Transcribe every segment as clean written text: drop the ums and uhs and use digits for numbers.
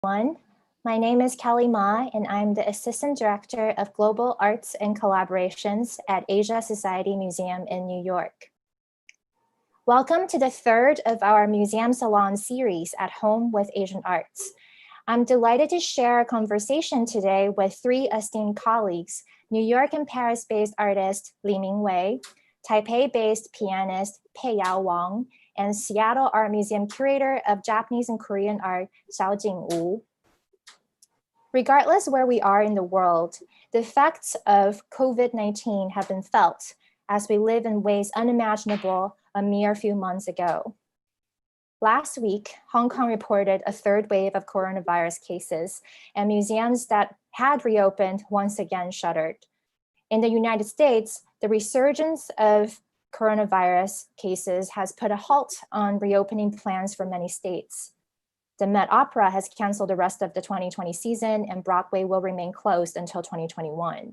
everyone. My name is Kelly Ma, and I'm the Assistant Director of Global Arts and Collaborations at Asia Society Museum in New York. Welcome to the third of our Museum Salon series at Home with Asian Arts. I'm delighted to share a conversation today with three esteemed colleagues, New York and Paris-based artist Li Mingwei, Taipei-based pianist Pei Yao Wang, and Seattle Art Museum curator of Japanese and Korean art, Xiaojing Wu. Regardless where we are in the world, the effects of COVID-19 have been felt as we live in ways unimaginable a mere few months ago. Last week, Hong Kong reported a third wave of coronavirus cases, and museums that had reopened once again shuttered. In the United States, the resurgence of coronavirus cases has put a halt on reopening plans for many states. The Met Opera has canceled the rest of the 2020 season, and Broadway will remain closed until 2021.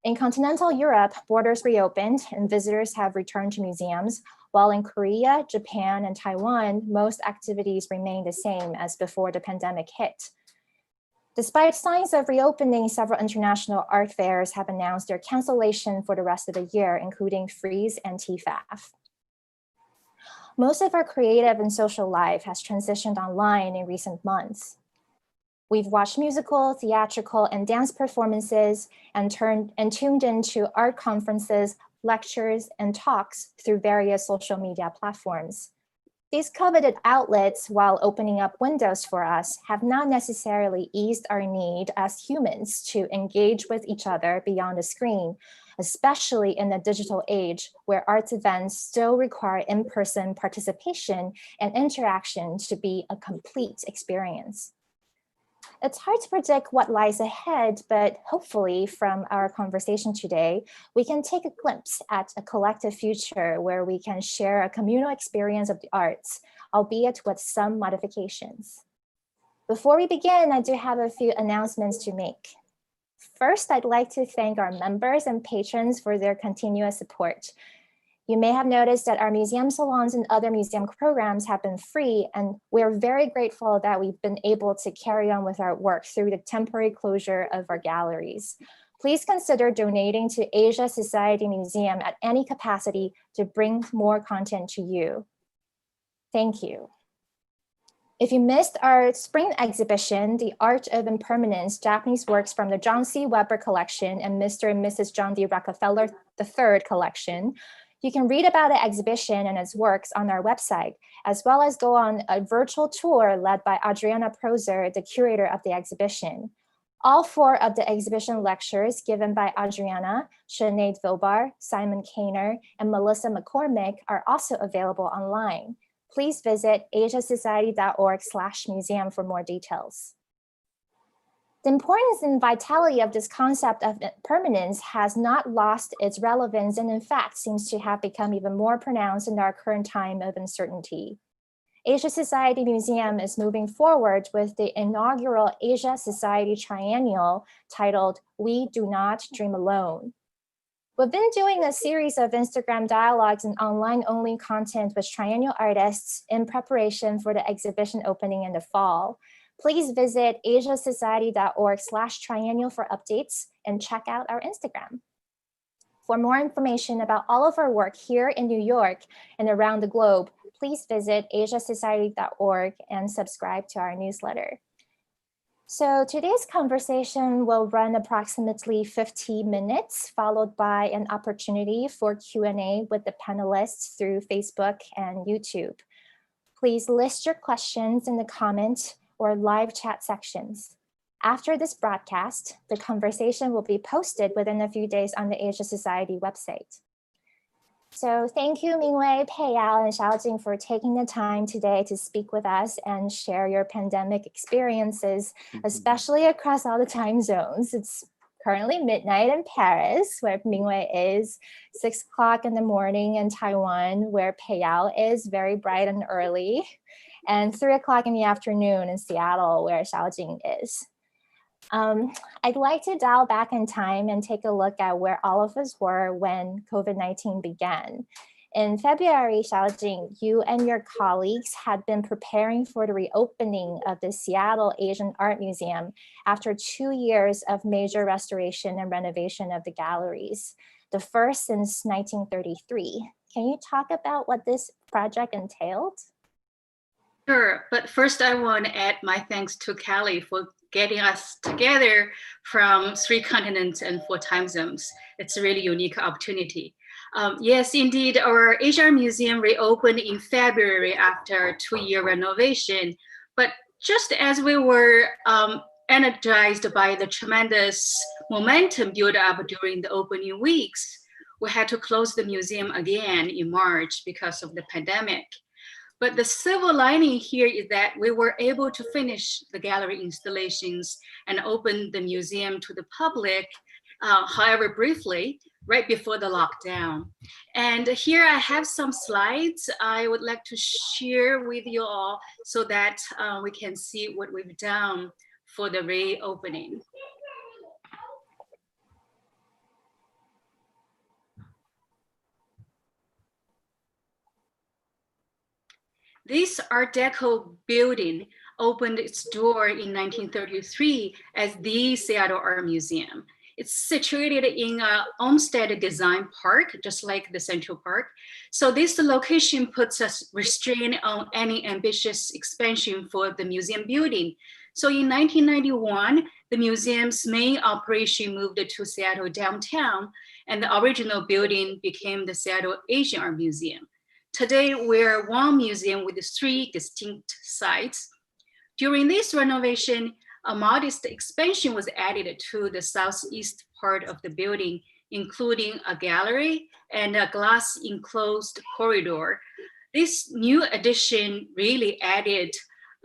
In continental Europe, borders reopened and visitors have returned to museums, while in Korea, Japan, and Taiwan, most activities remain the same as before the pandemic hit. Despite signs of reopening, several international art fairs have announced their cancellation for the rest of the year, including Frieze and TFAF. Most of our creative and social life has transitioned online in recent months. We've watched musical, theatrical, and dance performances and tuned into art conferences, lectures, and talks through various social media platforms. These coveted outlets, while opening up windows for us, have not necessarily eased our need as humans to engage with each other beyond the screen, especially in the digital age where arts events still require in-person participation and interaction to be a complete experience. It's hard to predict what lies ahead, but hopefully from our conversation today, we can take a glimpse at a collective future where we can share a communal experience of the arts, albeit with some modifications. Before we begin, I do have a few announcements to make. First, I'd like to thank our members and patrons for their continuous support. You may have noticed that our museum salons and other museum programs have been free, and we're very grateful that we've been able to carry on with our work through the temporary closure of our galleries. Please consider donating to Asia Society Museum at any capacity to bring more content to you. Thank you. If you missed our spring exhibition, The Art of Impermanence, Japanese Works from the John C. Weber Collection and Mr. and Mrs. John D. Rockefeller III Collection, you can read about the exhibition and its works on our website, as well as go on a virtual tour led by Adriana Prozer, the curator of the exhibition. All four of the exhibition lectures given by Adriana, Sinead Vilbar, Simon Kainer, and Melissa McCormick are also available online. Please visit asiasociety.org/museum for more details. The importance and vitality of this concept of permanence has not lost its relevance and in fact seems to have become even more pronounced in our current time of uncertainty. Asia Society Museum is moving forward with the inaugural Asia Society Triennial titled We Do Not Dream Alone. We've been doing a series of Instagram dialogues and online-only content with triennial artists in preparation for the exhibition opening in the fall. Please visit asiasociety.org/triennial for updates and check out our Instagram. For more information about all of our work here in New York and around the globe, please visit asiasociety.org and subscribe to our newsletter. So today's conversation will run approximately 50 minutes, followed by an opportunity for Q&A with the panelists through Facebook and YouTube. Please list your questions in the comment or live chat sections. After this broadcast, the conversation will be posted within a few days on the Asia Society website. So thank you, Mingwei, Pei Yao, and Xiaojing for taking the time today to speak with us and share your pandemic experiences, especially across all the time zones. It's currently midnight in Paris, where Mingwei is, 6 o'clock in the morning in Taiwan, where Pei Yao is very bright and early, and 3 o'clock in the afternoon in Seattle, where Xiaojing is. I'd like to dial back in time and take a look at where all of us were when COVID-19 began. In February, Xiaojing, you and your colleagues had been preparing for the reopening of the Seattle Asian Art Museum after 2 years of major restoration and renovation of the galleries, the first since 1933. Can you talk about what this project entailed? Sure, but first I want to add my thanks to Kelly for getting us together from 3 continents and 4 time zones. It's a really unique opportunity. Yes, indeed, our Asia Museum reopened in February after a 2-year renovation. But just as we were energized by the tremendous momentum built up during the opening weeks, we had to close the museum again in March because of the pandemic. But the silver lining here is that we were able to finish the gallery installations and open the museum to the public, however briefly, right before the lockdown. And here I have some slides I would like to share with you all so that we can see what we've done for the reopening. This Art Deco building opened its door in 1933 as the Seattle Art Museum. It's situated in a Olmsted Design Park, just like the Central Park. So this location puts a restraint on any ambitious expansion for the museum building. So in 1991, the museum's main operation moved to Seattle downtown, and the original building became the Seattle Asian Art Museum. Today, we're one museum with 3 distinct sites. During this renovation, a modest expansion was added to the southeast part of the building, including a gallery and a glass enclosed corridor. This new addition really added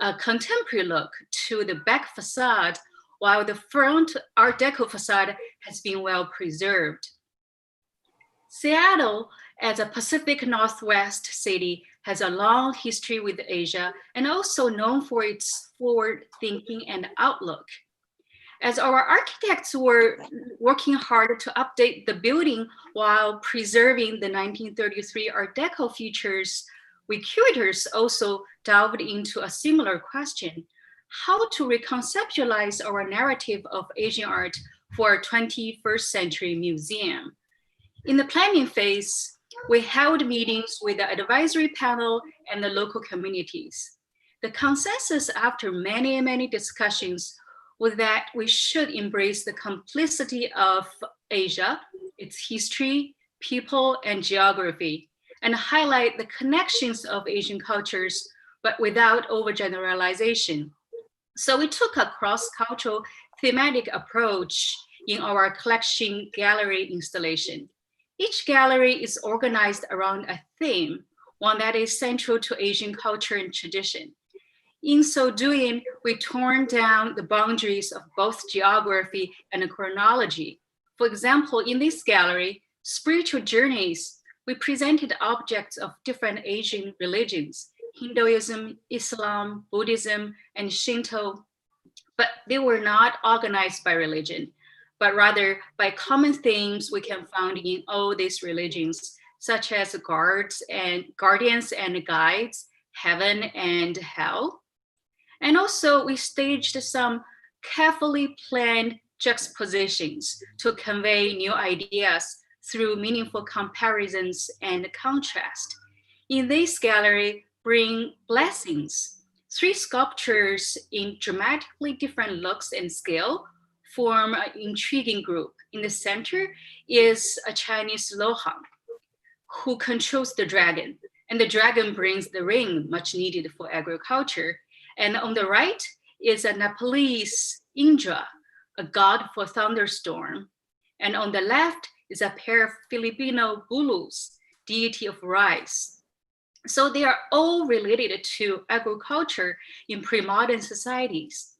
a contemporary look to the back facade, while the front Art Deco facade has been well preserved. Seattle, as a Pacific Northwest city, has a long history with Asia and also known for its forward thinking and outlook. As our architects were working hard to update the building while preserving the 1933 Art Deco features, we curators also delved into a similar question: how to reconceptualize our narrative of Asian art for a 21st century museum. In the planning phase, we held meetings with the advisory panel and the local communities. The consensus after many discussions was that we should embrace the complicity of Asia, its history, people, and geography, and highlight the connections of Asian cultures, but without overgeneralization. So we took a cross-cultural thematic approach in our collection gallery installation. Each gallery is organized around a theme, one that is central to Asian culture and tradition. In so doing, we torn down the boundaries of both geography and chronology. For example, in this gallery, Spiritual Journeys, we presented objects of different Asian religions, Hinduism, Islam, Buddhism, and Shinto, but they were not organized by religion, but rather by common themes we can find in all these religions, such as guardians and guides, heaven and hell. And also we staged some carefully planned juxtapositions to convey new ideas through meaningful comparisons and contrast. In this gallery, Bring Blessings, 3 sculptures in dramatically different looks and scale form an intriguing group. In the center is a Chinese Lohang who controls the dragon, and the dragon brings the rain much needed for agriculture. And on the right is a Nepalese Indra, a god for thunderstorm. And on the left is a pair of Filipino Bulus, deity of rice. So they are all related to agriculture in pre-modern societies.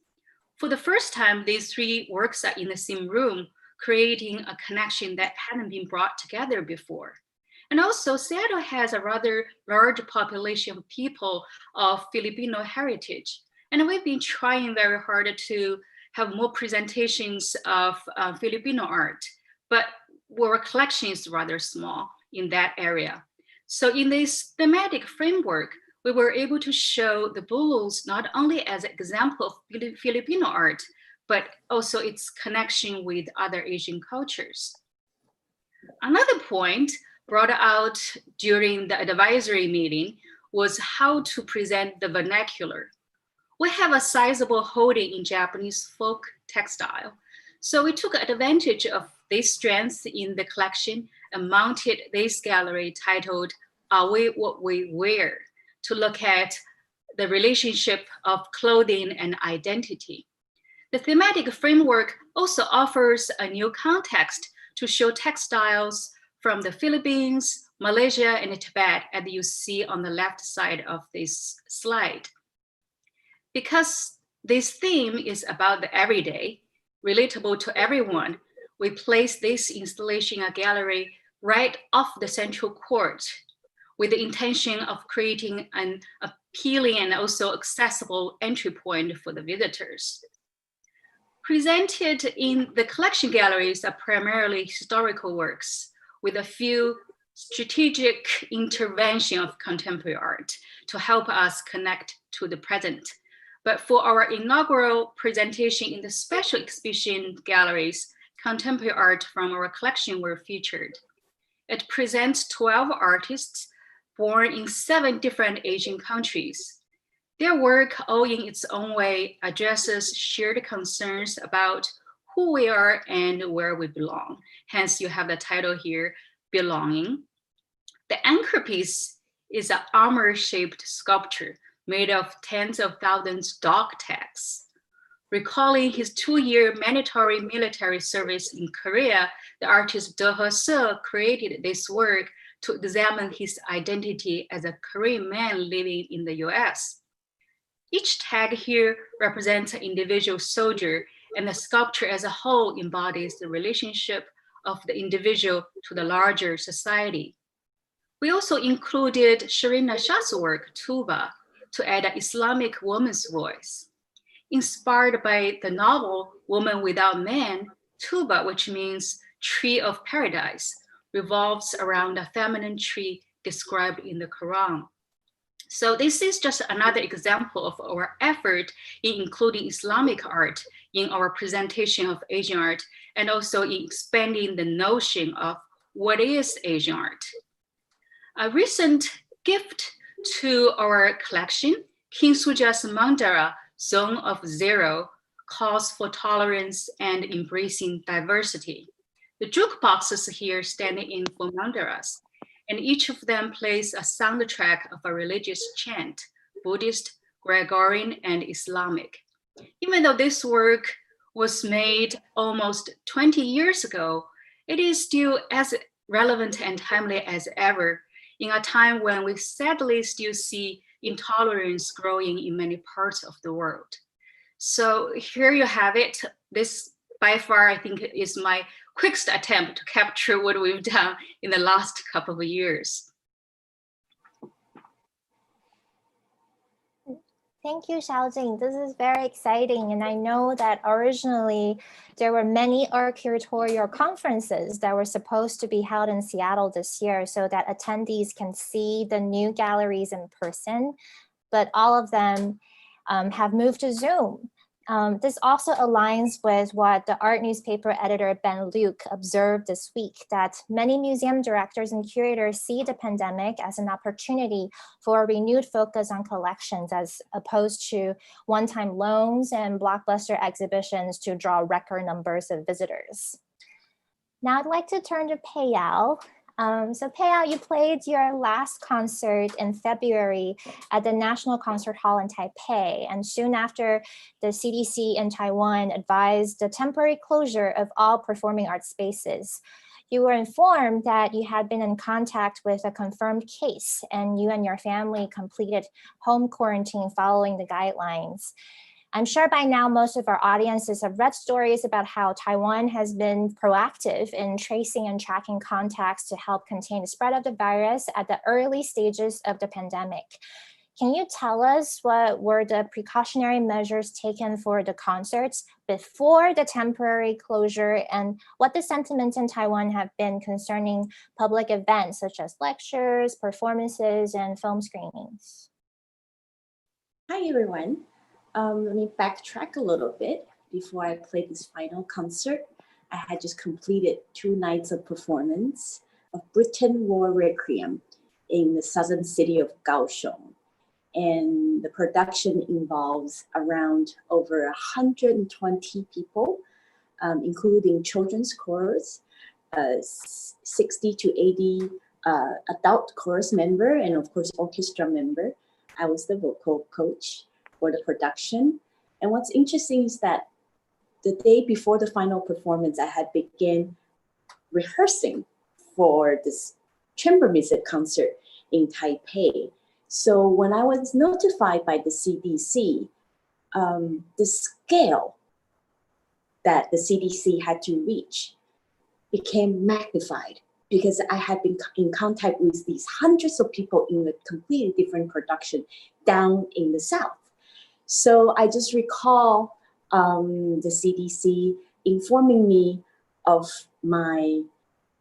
For the first time, these 3 works are in the same room, creating a connection that hadn't been brought together before. And also, Seattle has a rather large population of people of Filipino heritage. And we've been trying very hard to have more presentations of Filipino art, but our collection is rather small in that area. So in this thematic framework, we were able to show the bululs not only as an example of Filipino art, but also its connection with other Asian cultures. Another point brought out during the advisory meeting was how to present the vernacular. We have a sizable holding in Japanese folk textile, so we took advantage of this strength in the collection and mounted this gallery titled Are We What We Wear? To look at the relationship of clothing and identity. The thematic framework also offers a new context to show textiles from the Philippines, Malaysia, and Tibet, as you see on the left side of this slide. Because this theme is about the everyday, relatable to everyone, we place this installation in a gallery right off the central court with the intention of creating an appealing and also accessible entry point for the visitors. Presented in the collection galleries are primarily historical works with a few strategic intervention of contemporary art to help us connect to the present. But for our inaugural presentation in the special exhibition galleries, contemporary art from our collection were featured. It presents 12 artists born in 7 different Asian countries. Their work, all in its own way, addresses shared concerns about who we are and where we belong. Hence, you have the title here, Belonging. The anchor piece is an armor-shaped sculpture made of tens of thousands dog tags. Recalling his 2-year mandatory military service in Korea, the artist Do He-se created this work to examine his identity as a Korean man living in the US. Each tag here represents an individual soldier, and the sculpture as a whole embodies the relationship of the individual to the larger society. We also included Sharina Shah's work, Tuba, to add an Islamic woman's voice. Inspired by the novel Woman Without Man, Tuba, which means tree of paradise, revolves around a feminine tree described in the Quran. So this is just another example of our effort in including Islamic art in our presentation of Asian art, and also in expanding the notion of what is Asian art. A recent gift to our collection, King Suja's mandala, Zone of Zero, calls for tolerance and embracing diversity. The jukeboxes here stand in for mandalas, and each of them plays a soundtrack of a religious chant, Buddhist, Gregorian, and Islamic. Even though this work was made almost 20 years ago, it is still as relevant and timely as ever in a time when we sadly still see intolerance growing in many parts of the world. So here you have it. This by far, I think, is my quickest attempt to capture what we've done in the last couple of years. Thank you, Xiaojing. This is very exciting. And I know that originally there were many art curatorial conferences that were supposed to be held in Seattle this year so that attendees can see the new galleries in person, but all of them have moved to Zoom. This also aligns with what the art newspaper editor Ben Luke observed this week, that many museum directors and curators see the pandemic as an opportunity for a renewed focus on collections as opposed to one-time loans and blockbuster exhibitions to draw record numbers of visitors. Now I'd like to turn to Peiyao. So Peiyao, you played your last concert in February at the National Concert Hall in Taipei, and soon after, the CDC in Taiwan advised the temporary closure of all performing arts spaces. You were informed that you had been in contact with a confirmed case, and you and your family completed home quarantine following the guidelines. I'm sure by now most of our audiences have read stories about how Taiwan has been proactive in tracing and tracking contacts to help contain the spread of the virus at the early stages of the pandemic. Can you tell us what were the precautionary measures taken for the concerts before the temporary closure, and what the sentiments in Taiwan have been concerning public events such as lectures, performances, and film screenings? Hi everyone. Let me backtrack a little bit. Before I play this final concert, I had just completed 2 nights of performance of Britain War Requiem in the southern city of Kaohsiung. And the production involves around over 120 people, including children's chorus, 60 to 80 adult chorus member, and of course orchestra member. I was the vocal coach for the production. And what's interesting is that the day before the final performance, I had begun rehearsing for this chamber music concert in Taipei. So when I was notified by the CDC, the scale that the CDC had to reach became magnified because I had been in contact with these hundreds of people in a completely different production down in the South. So I just recall the CDC informing me of my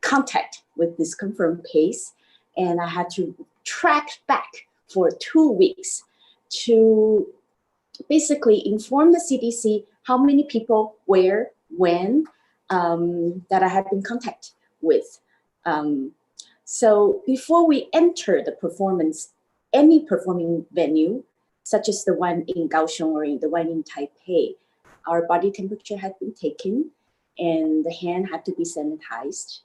contact with this confirmed case, and I had to track back for 2 weeks to basically inform the CDC how many people, where, when, that I had been in contact with. So before we enter the performance, any performing venue, such as the one in Kaohsiung or the one in Taipei, our body temperature had been taken and the hand had to be sanitized.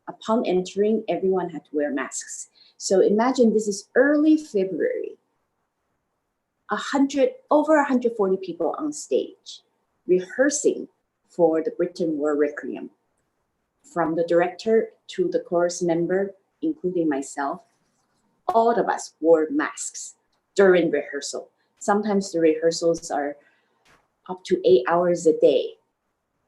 Upon entering, everyone had to wear masks. So imagine this is early February, over 140 people on stage rehearsing for the Britain War Requiem. From the director to the chorus member, including myself, all of us wore masks during rehearsal. Sometimes the rehearsals are up to 8 hours a day.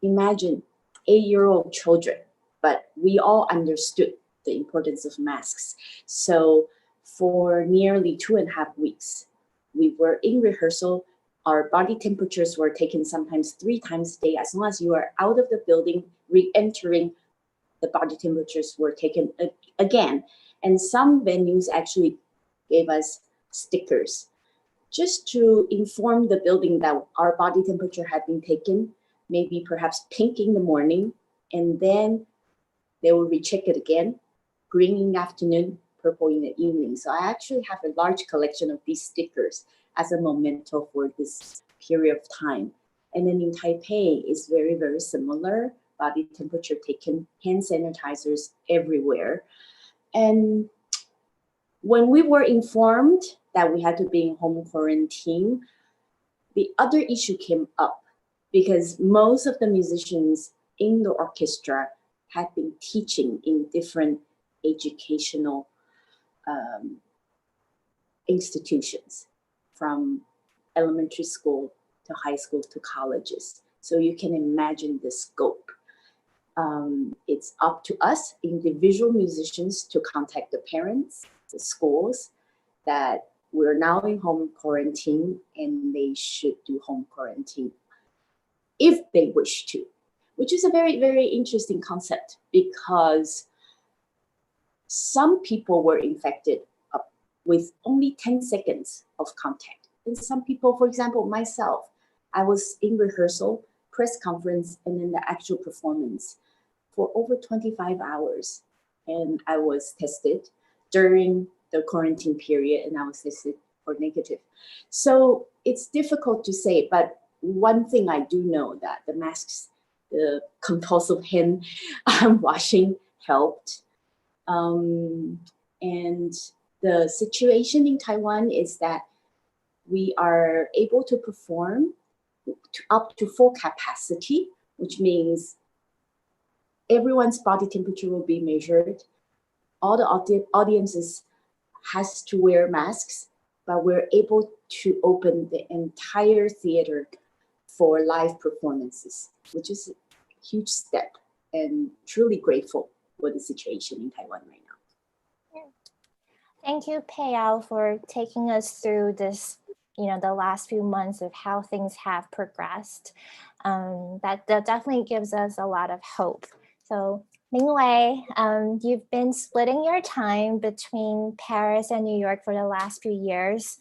Imagine 8-year-old children, but we all understood the importance of masks. So for nearly 2.5 weeks, we were in rehearsal. Our body temperatures were taken sometimes 3 times a day. As long as you are out of the building, re-entering, the body temperatures were taken again. And some venues actually gave us stickers just to inform the building that our body temperature had been taken, maybe perhaps pink in the morning, and then they will recheck it again, green in the afternoon, purple in the evening. So I actually have a large collection of these stickers as a memento for this period of time. And then in Taipei, it's very, very similar. Body temperature taken, hand sanitizers everywhere. And when we were informed that we had to be in home quarantine, the other issue came up because most of the musicians in the orchestra had been teaching in different educational institutions, from elementary school to high school to colleges. So you can imagine the scope. It's up to us, individual musicians, to contact the parents, the schools, that we're now in home quarantine and they should do home quarantine if they wish to, which is a very, very interesting concept because some people were infected with only 10 seconds of contact. And some people, for example, myself, I was in rehearsal, press conference, and then the actual performance for over 25 hours. And I was tested during the quarantine period, and I was tested for negative. So it's difficult to say, but one thing I do know that the masks, the compulsive hand washing helped. And the situation in Taiwan is that we are able to perform up to full capacity, which means everyone's body temperature will be measured. All the audiences has to wear masks, but we're able to open the entire theater for live performances, which is a huge step, and truly grateful for the situation in Taiwan right now. Thank you, Payal, for taking us through this, the last few months of how things have progressed. That definitely gives us a lot of hope. So Mingwei, you've been splitting your time between Paris and New York for the last few years.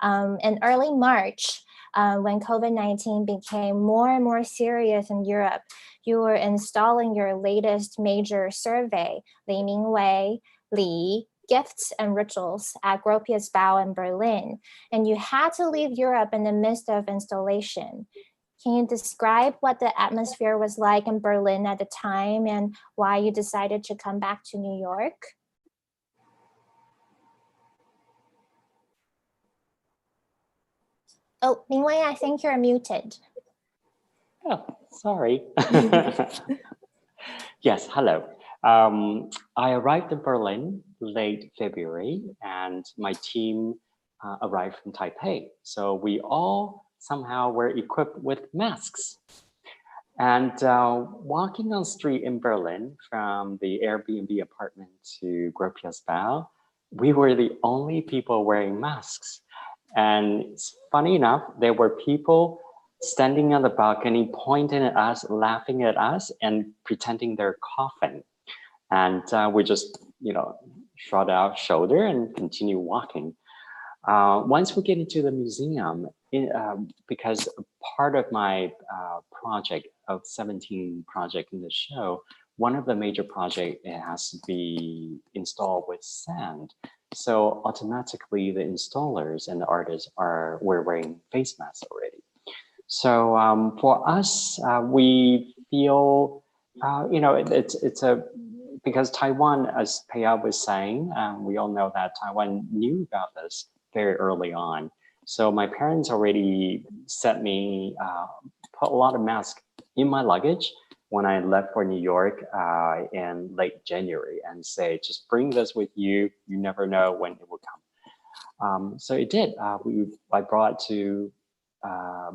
In early March, when COVID-19 became more and more serious in Europe, you were installing your latest major survey, Li Mingwei, Li, Gifts and Rituals at Gropius Bau in Berlin, and you had to leave Europe in the midst of installation. Can you describe what the atmosphere was like in Berlin at the time and why you decided to come back to New York? Oh, Mingwei, I think you're muted. Oh, sorry. Yes, hello. I arrived in Berlin late February and my team arrived from Taipei. So we all somehow were equipped with masks. And walking on the street in Berlin from the Airbnb apartment to Gropius Bau, we were the only people wearing masks. And it's funny enough, there were people standing on the balcony, pointing at us, laughing at us, and pretending they're coughing. And we just, shrug our shoulder and continue walking. Once we get into the museum, because part of my project of 17 project in the show, one of the major project it has to be installed with sand. So automatically the installers and the artists were wearing face masks already. So for us, we feel, because Taiwan, as Paya was saying, we all know that Taiwan knew about this very early on. So my parents already set me, put a lot of masks in my luggage when I left for New York in late January and say, just bring this with you. You never know when it will come. So it did. I brought to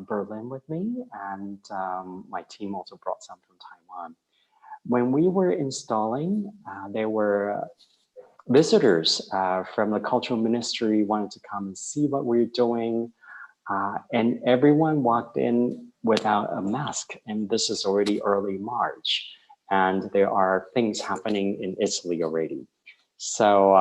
Berlin with me, and my team also brought some from Taiwan. When we were installing, there were visitors from the cultural ministry wanted to come and see what we're doing. And everyone walked in without a mask. And this is already early March. And there are things happening in Italy already. So,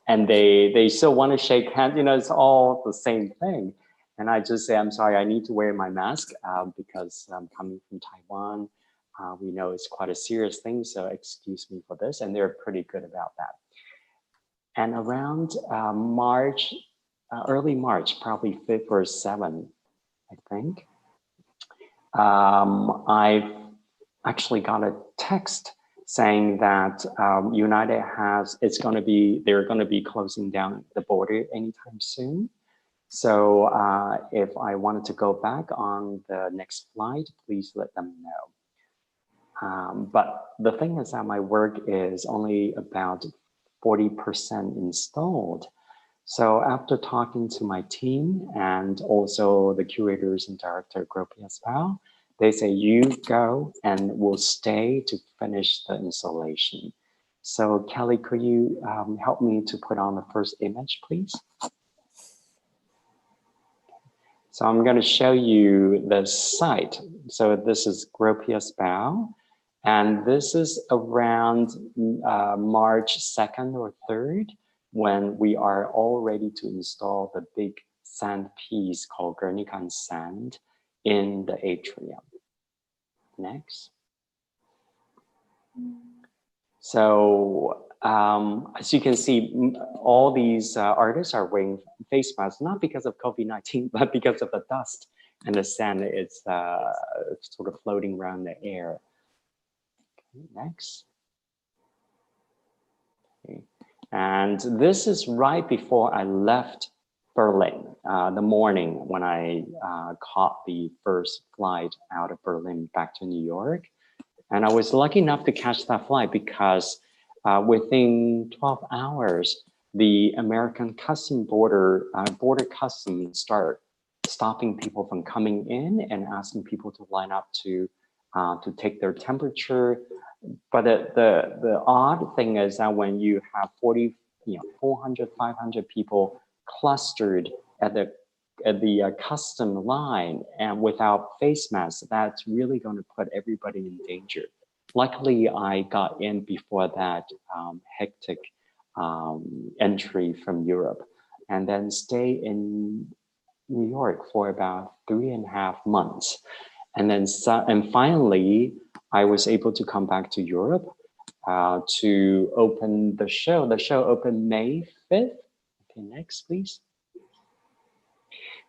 and they still want to shake hands, it's all the same thing. And I just say, I'm sorry, I need to wear my mask because I'm coming from Taiwan. We know it's quite a serious thing, so excuse me for this. And they're pretty good about that. And around March, early March, probably 5th or 7th, I think, I actually got a text saying that United they're going to be closing down the border anytime soon. So if I wanted to go back on the next flight, please let them know. But the thing is that my work is only about 40% installed. So after talking to my team and also the curators and director of Gropius Bau, they say, you go and we'll stay to finish the installation. So Kelly, could you help me to put on the first image, please? So I'm going to show you the site. So this is Gropius Bau, and this is around March 2nd or 3rd when we are all ready to install the big sand piece called Guernica sand in the atrium. Next. So as you can see, all these artists are wearing face masks, not because of COVID-19, but because of the dust and the sand is sort of floating around the air. Okay, next. Okay. And this is right before I left Berlin, the morning when I caught the first flight out of Berlin back to New York. And I was lucky enough to catch that flight because within 12 hours, the American border customs start stopping people from coming in and asking people to line up to take their temperature. But the odd thing is that when you have 400, 500 people clustered at the custom line and without face masks, that's really going to put everybody in danger. Luckily, I got in before that hectic entry from Europe, and then stay in New York for about 3.5 months. And then and finally, I was able to come back to Europe to open the show. The show opened May 5th. Okay, next, please.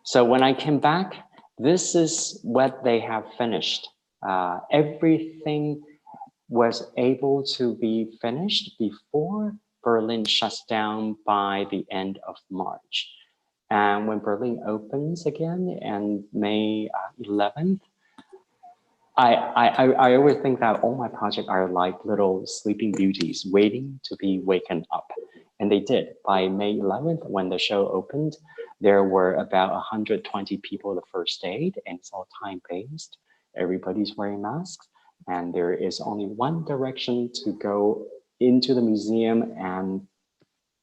So when I came back, this is what they have finished. Everything was able to be finished before Berlin shuts down by the end of March. And when Berlin opens again and May 11th, I always think that all my projects are like little sleeping beauties waiting to be waken up. And they did. By May 11th, when the show opened, there were about 120 people the first day, and it's all time-based. Everybody's wearing masks, and there is only one direction to go into the museum and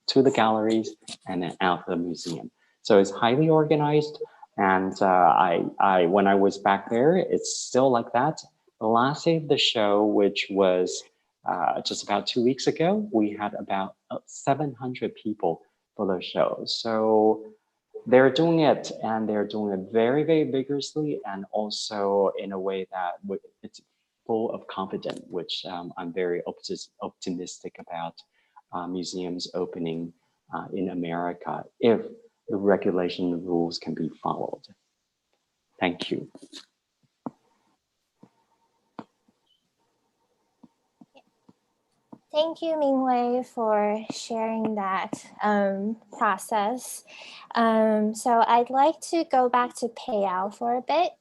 to the galleries and then out the museum. So it's highly organized. And when I was back there, it's still like that. The last day of the show, which was just about 2 weeks ago, we had about 700 people for the show. So they're doing it, and they're doing it very, very vigorously, and also in a way that it's full of confidence, which I'm very optimistic about museums opening in America if the regulation rules can be followed. Thank you. Thank you, Mingwei, for sharing that process. So I'd like to go back to Peiyao for a bit.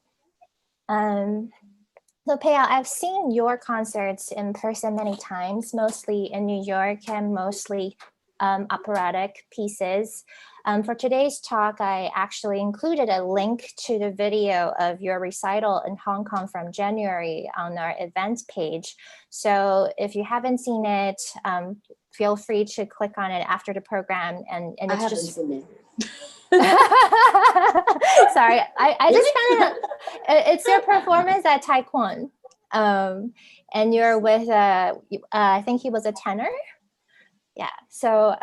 So Peiyao, I've seen your concerts in person many times, mostly in New York and mostly operatic pieces. For today's talk, I actually included a link to the video of your recital in Hong Kong from January on our event page. So if you haven't seen it, feel free to click on it after the program. And I it's haven't just seen it. Sorry, I just found it's your performance at Taekwon. And you're with, I think he was a tenor. Yeah. So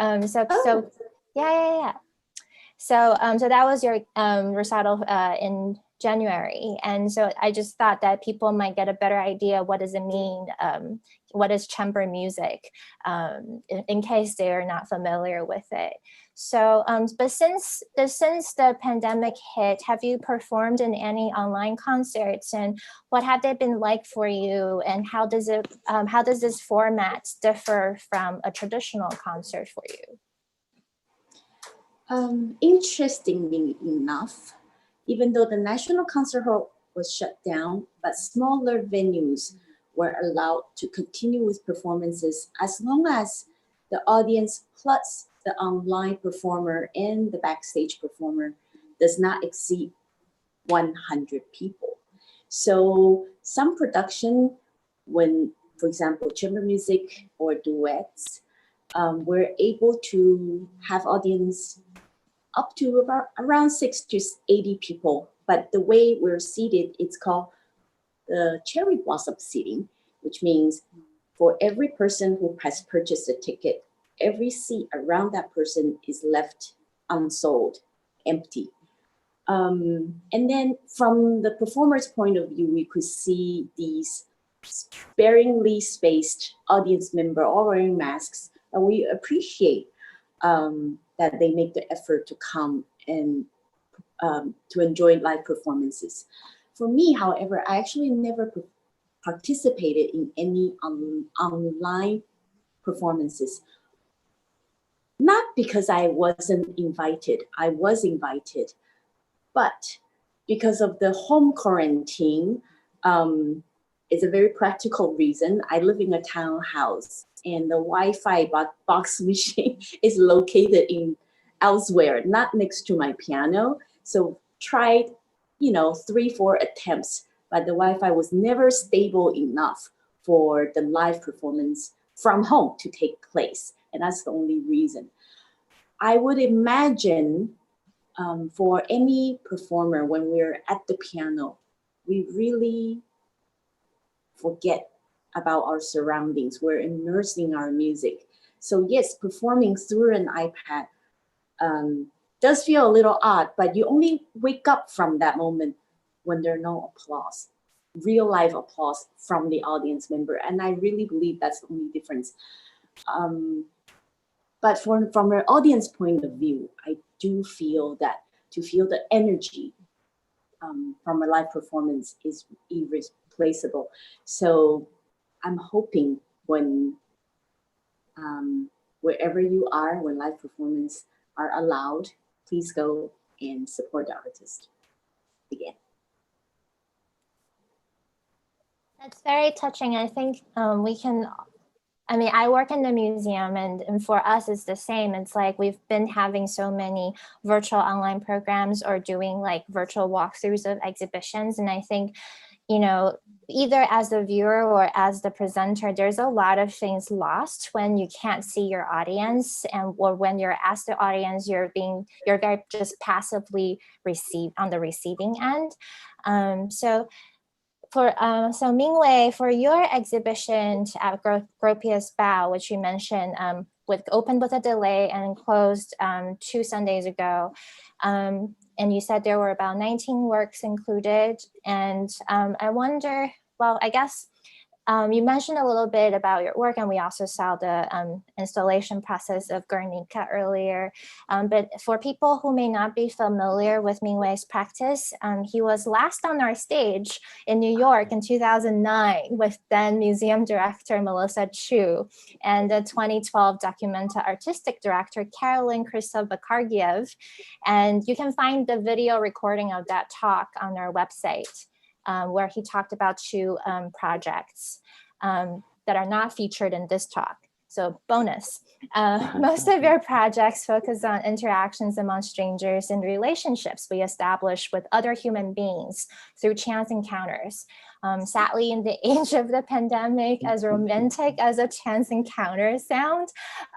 yeah. So that was your recital in January, and so I just thought that people might get a better idea what does it mean, what is chamber music, in case they are not familiar with it. So, but since the pandemic hit, have you performed in any online concerts, and what have they been like for you? And how does this format differ from a traditional concert for you? Interestingly enough, even though the National Concert Hall was shut down, but smaller venues were allowed to continue with performances as long as the audience plus the online performer and the backstage performer does not exceed 100 people. So some production, when, for example, chamber music or duets, we're able to have audience up to around 60 to 80 people. But the way we're seated, it's called the cherry blossom seating, which means for every person who has purchased a ticket, every seat around that person is left unsold, empty. And then from the performer's point of view, we could see these sparingly spaced audience members all wearing masks. And we appreciate that they make the effort to come and to enjoy live performances. For me, however, I actually never participated in any online performances. Not because I wasn't invited, I was invited, but because of the home quarantine, it's a very practical reason. I live in a townhouse, and the Wi-Fi box machine is located in elsewhere, not next to my piano. So tried, 3-4 attempts, but the Wi-Fi was never stable enough for the live performance from home to take place. And that's the only reason. I would imagine for any performer, when we're at the piano, we really forget about our surroundings. We're immersing our music. So yes, performing through an iPad does feel a little odd, but you only wake up from that moment when there are no applause, real life applause from the audience member. And I really believe that's the only difference. But from an audience point of view, I do feel that to feel the energy from a live performance is irreplaceable. So I'm hoping when wherever you are, when live performance are allowed, please go and support the artist again. That's very touching. I think I mean, I work in the museum, and for us, it's the same. It's like we've been having so many virtual online programs or doing like virtual walkthroughs of exhibitions. And I think, you know, either as the viewer or as the presenter, there's a lot of things lost when you can't see your audience, and or when you're as the audience, you're very just passively received on the receiving end. So Mingwei, for your exhibition at Gropius Bao, which you mentioned, opened with a delay and closed 2 Sundays ago, and you said there were about 19 works included. And I wonder, well, I guess you mentioned a little bit about your work, and we also saw the installation process of Guernica earlier. But for people who may not be familiar with Mingwei's practice, he was last on our stage in New York in 2009 with then museum director Melissa Chu and the 2012 Documenta artistic director Carolyn Krysov-Vakargiev. And you can find the video recording of that talk on our website. Where he talked about 2 projects that are not featured in this talk. So bonus. Most of your projects focus on interactions among strangers and relationships we establish with other human beings through chance encounters. Sadly, in the age of the pandemic, as romantic as a chance encounter sound,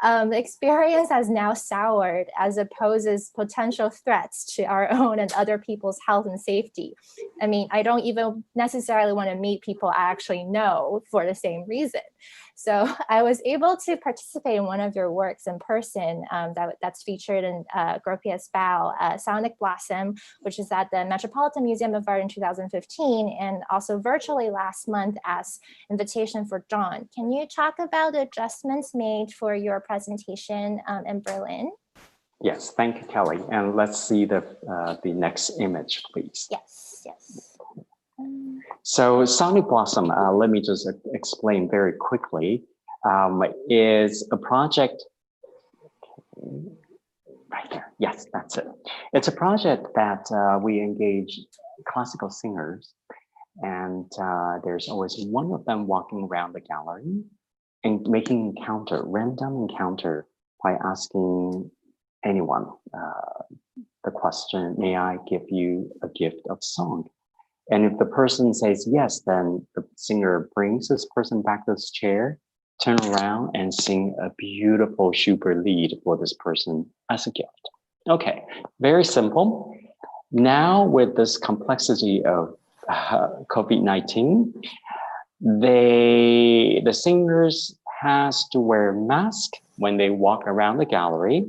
the experience has now soured as it poses potential threats to our own and other people's health and safety. I mean, I don't even necessarily want to meet people I actually know for the same reason. So I was able to participate in one of your works in person that's featured in Gropius Bao, Sonic Blossom, which is at the Metropolitan Museum of Art in 2015, and also virtually last month as Invitation for Dawn. Can you talk about the adjustments made for your presentation in Berlin? Yes, thank you, Kelly. And let's see the next image, please. Yes, yes. So Sonic Blossom, let me just explain very quickly, is a project, right there, yes, that's it. It's a project that we engage classical singers, and there's always one of them walking around the gallery and making random encounter by asking anyone the question, may I give you a gift of song? And if the person says yes, then the singer brings this person back to this chair, turn around and sing a beautiful Schubert lead for this person as a gift. Okay, very simple. Now with this complexity of COVID-19, the singers has to wear a mask when they walk around the gallery.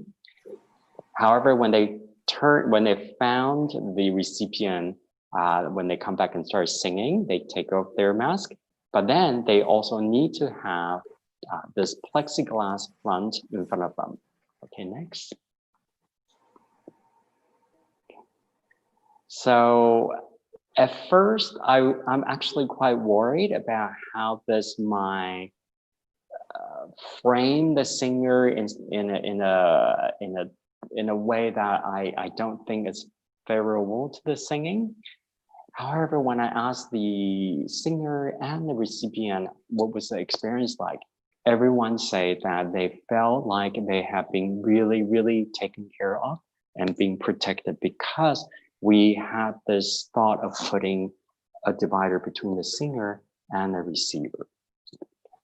However, when they found the recipient, when they come back and start singing, they take off their mask, but then they also need to have this plexiglass front in front of them. Okay, next. So at first, I'm actually quite worried about how this might frame the singer in a way that I don't think is favorable to the singing. However, when I asked the singer and the recipient what was the experience like, everyone said that they felt like they have been really, really taken care of and being protected because we had this thought of putting a divider between the singer and the receiver.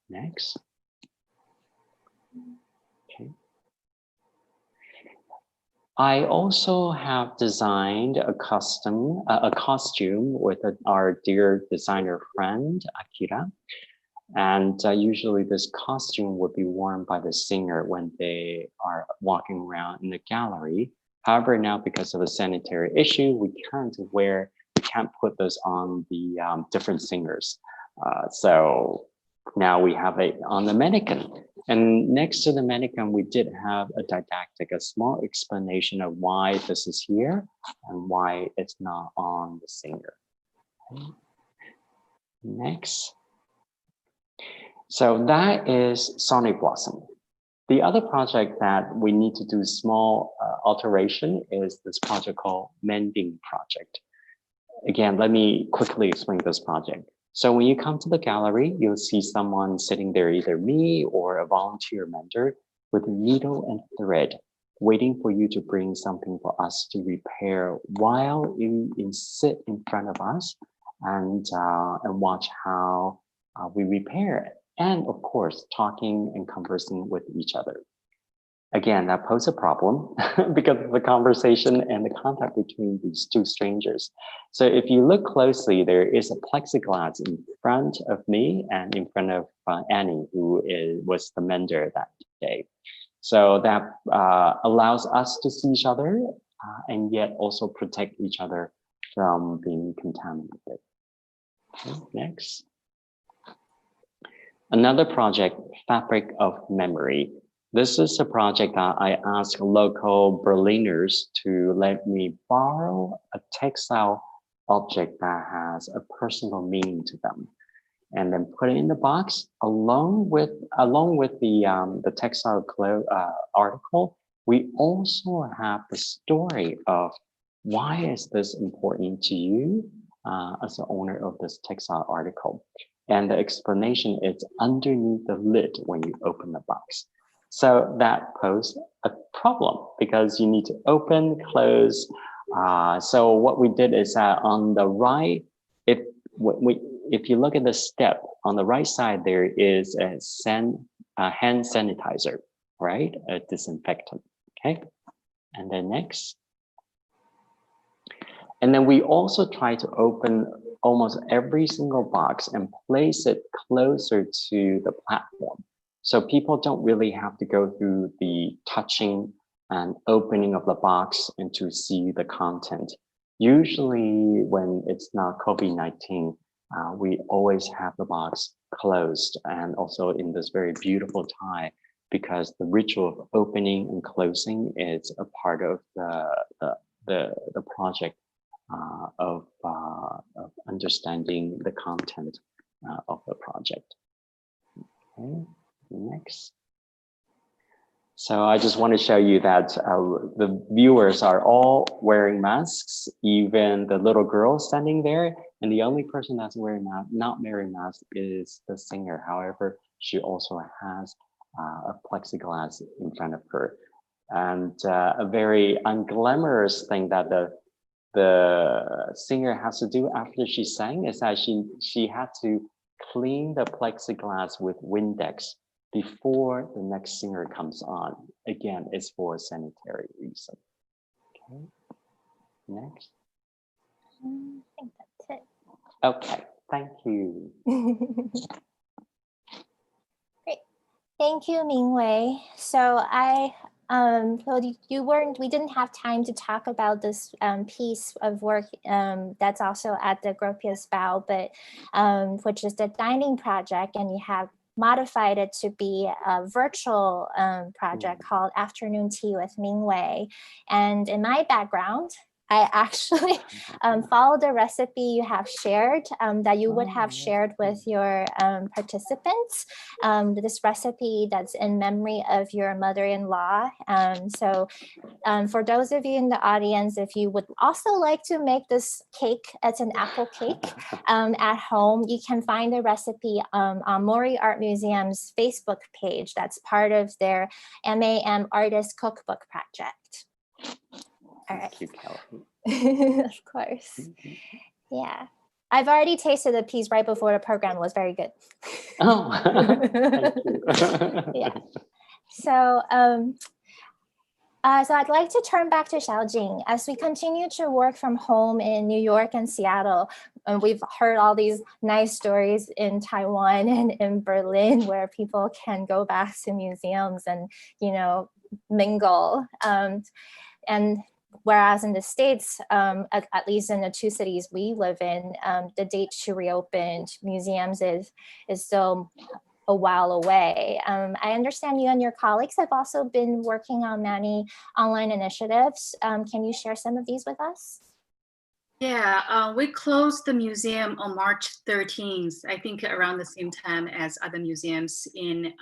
Next. Okay. I also have designed a costume with our dear designer friend, Akira. And usually this costume would be worn by the singer when they are walking around in the gallery. However, now because of a sanitary issue, we can't put those on the different singers. So now we have it on the mannequin. And next to the mannequin, we did have a small explanation of why this is here and why it's not on the singer. Okay. Next. So that is Sonic Blossom. The other project that we need to do small alteration is this project called Mending Project. Again, let me quickly explain this project. So when you come to the gallery, you'll see someone sitting there, either me or a volunteer mentor with a needle and thread, waiting for you to bring something for us to repair while you sit in front of us and watch how we repair it. And of course, talking and conversing with each other. Again, that poses a problem because of the conversation and the contact between these two strangers. So if you look closely, there is a plexiglass in front of me and in front of Annie, who was the mentor that day. So that allows us to see each other and yet also protect each other from being contaminated. Okay, next. Another project, Fabric of Memory. This is a project that I asked local Berliners to let me borrow a textile object that has a personal meaning to them, and then put it in the box along with the textile article. We also have the story of why is this important to you as the owner of this textile article. And the explanation is underneath the lid when you open the box. So that poses a problem because you need to open, close. So what we did is on the right, if you look at the step on the right side, there is a hand sanitizer, right? A disinfectant, okay? And then next. And then we also try to open almost every single box and place it closer to the platform. So people don't really have to go through the touching and opening of the box and to see the content. Usually when it's not COVID-19, we always have the box closed, and also in this very beautiful time, because the ritual of opening and closing is a part of the project of understanding the content of the project. Okay, next. So I just want to show you that the viewers are all wearing masks, even the little girl standing there, and the only person that's not wearing mask is the singer. However, she also has a plexiglass in front of her. And a very unglamorous thing that the singer has to do after she sang is that she had to clean the plexiglass with Windex before the next singer comes on. Again, it's for a sanitary reason. Okay, next. I think that's it. Okay, thank you. Great. Thank you, Mingwei. So we didn't have time to talk about this piece of work that's also at the Gropius Bao, but which is the dining project, and you have modified it to be a virtual project called Afternoon Tea with Mingwei. And in my background, I actually followed the recipe you have shared that you would have shared with your participants. This recipe that's in memory of your mother-in-law. So for those of you in the audience, if you would also like to make this cake, it's an apple cake at home, you can find the recipe on Mori Art Museum's Facebook page. That's part of their MAM Artist Cookbook project. All right. Thank you, Kelly. Of course. Yeah. I've already tasted the piece right before the program. It was very good. Oh, thank you. Yeah. So So I'd like to turn back to Xiaojing. As we continue to work from home in New York and Seattle, and we've heard all these nice stories in Taiwan and in Berlin where people can go back to museums and, mingle. And whereas in the States, at least in the two cities we live in, the date to reopen museums is still a while away. I understand you and your colleagues have also been working on many online initiatives. Can you share some of these with us? Yeah, we closed the museum on March 13th, I think around the same time as other museums in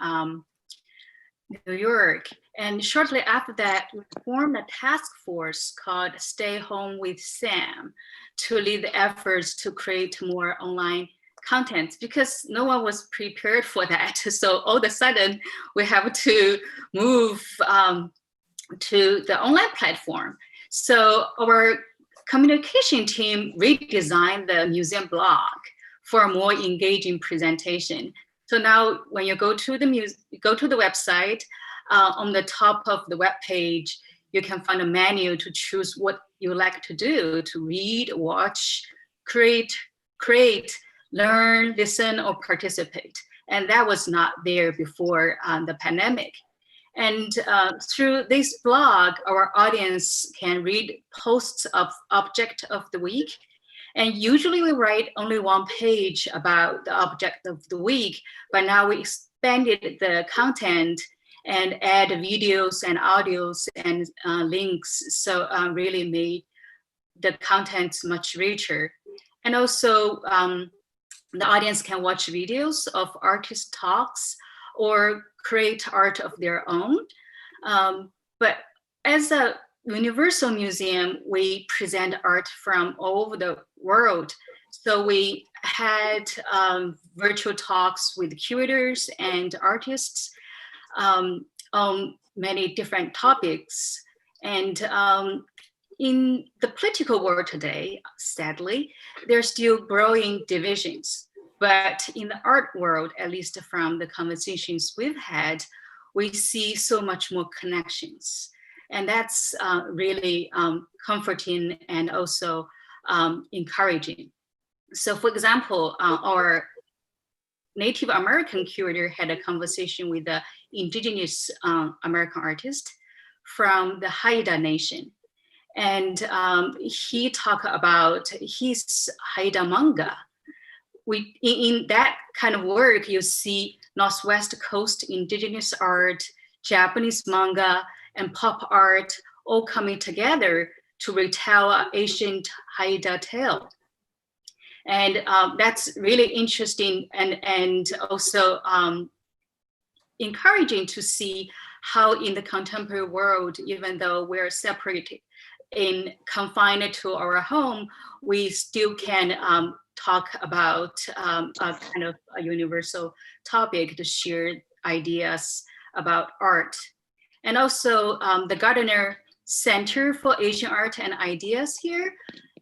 New York. And shortly after that, we formed a task force called Stay Home with Sam to lead the efforts to create more online content because no one was prepared for that. So all of a sudden, we have to move to the online platform. So our communication team redesigned the museum blog for a more engaging presentation. So now when you go to the website, on the top of the web page, you can find a menu to choose what you like to do, to read, watch, create, learn, listen, or participate. And that was not there before the pandemic. And through this blog, our audience can read posts of object of the week. And usually we write only one page about the object of the week, but now we expanded the content and add videos and audios and links. So really made the content much richer. And also the audience can watch videos of artist talks or create art of their own. But as a universal museum, we present art from all over the world. So we had virtual talks with curators and artists on many different topics. And in the political world today, sadly, there are still growing divisions. But in the art world, at least from the conversations we've had, we see so much more connections. And that's really comforting and also encouraging. So for example, our Native American curator had a conversation with the indigenous American artist from the Haida Nation. And he talked about his Haida manga. In that kind of work, you see Northwest Coast indigenous art, Japanese manga, and pop art all coming together to retell an ancient Haida tale. And that's really interesting and also encouraging to see how in the contemporary world, even though we're separated and confined to our home, we still can talk about a kind of a universal topic to share ideas about art. And also the Gardner Center for Asian Art and Ideas here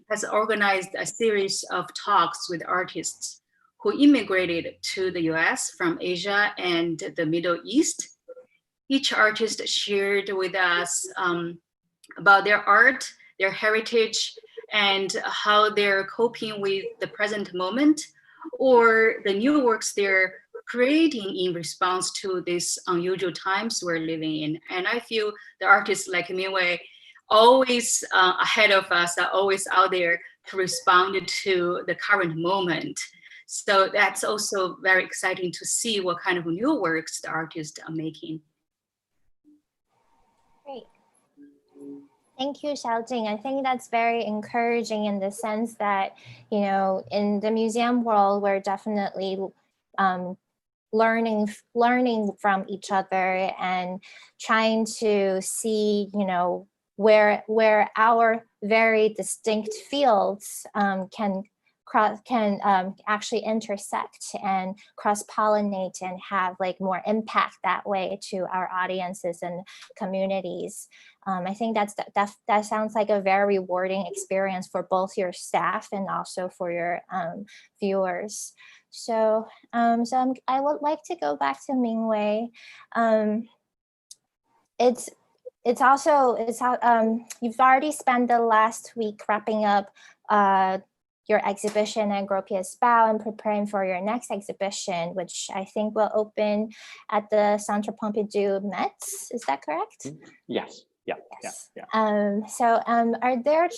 has organized a series of talks with artists who immigrated to the US from Asia and the Middle East. Each artist shared with us about their art, their heritage, and how they're coping with the present moment or the new works they're creating in response to these unusual times we're living in. And I feel the artists like Mingwei always ahead of us, are always out there to respond to the current moment. So that's also very exciting to see what kind of new works the artists are making. Great. Thank you, Xiaojing. I think that's very encouraging in the sense that, in the museum world, we're definitely learning from each other and trying to see, where our very distinct fields can actually intersect and cross-pollinate and have like more impact that way to our audiences and communities. I think that sounds like a very rewarding experience for both your staff and also for your viewers. So, I would like to go back to Mingwei. it's you've already spent the last week wrapping up your exhibition at Gros Pieds Bao and preparing for your next exhibition, which I think will open at the Centre Pompidou Metz. Is that correct? Yes. Yeah. Yes. Yeah. Are there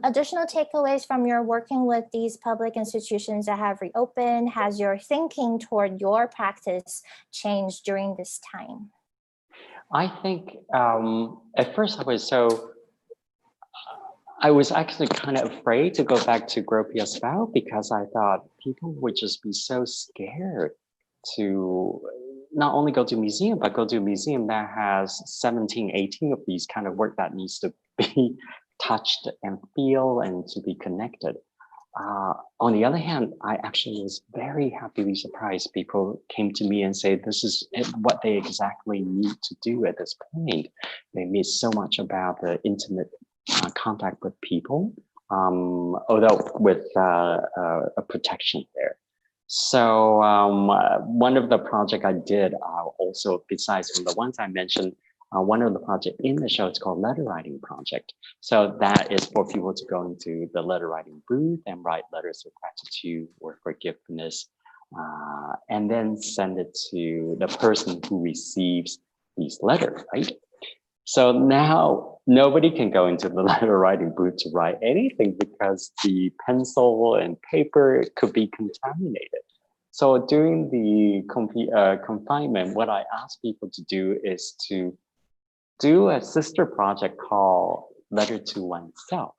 additional takeaways from your working with these public institutions that have reopened? Has your thinking toward your practice changed during this time? I think at first I was actually kind of afraid to go back to Gros Pieds Bao because I thought people would just be so scared to not only go to museum, but go to a museum that has 17, 18 of these kind of work that needs to be touched and feel and to be connected. On the other hand, I actually was very happily surprised. People came to me and say, this is what they exactly need to do at this point. They miss so much about the intimate contact with people, although with a protection there. So one of the projects I did also, besides from the ones I mentioned, one of the projects in the show is called Letter Writing Project. So that is for people to go into the letter writing booth and write letters of gratitude or forgiveness, and then send it to the person who receives these letters, right? So now nobody can go into the letter writing booth to write anything because the pencil and paper could be contaminated. So during the confinement, what I asked people to do is to do a sister project called Letter to Oneself,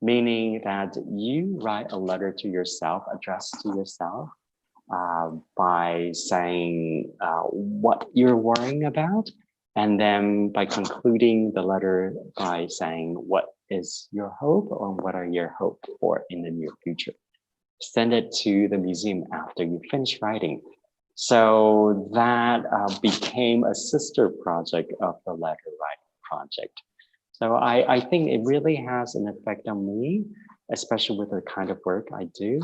meaning that you write a letter to yourself, addressed to yourself, by saying what you're worrying about, and then by concluding the letter by saying what is your hope or what are your hopes for in the near future. Send it to the museum after you finish writing. So that became a sister project of the letter writing project. So I think it really has an effect on me, especially with the kind of work I do.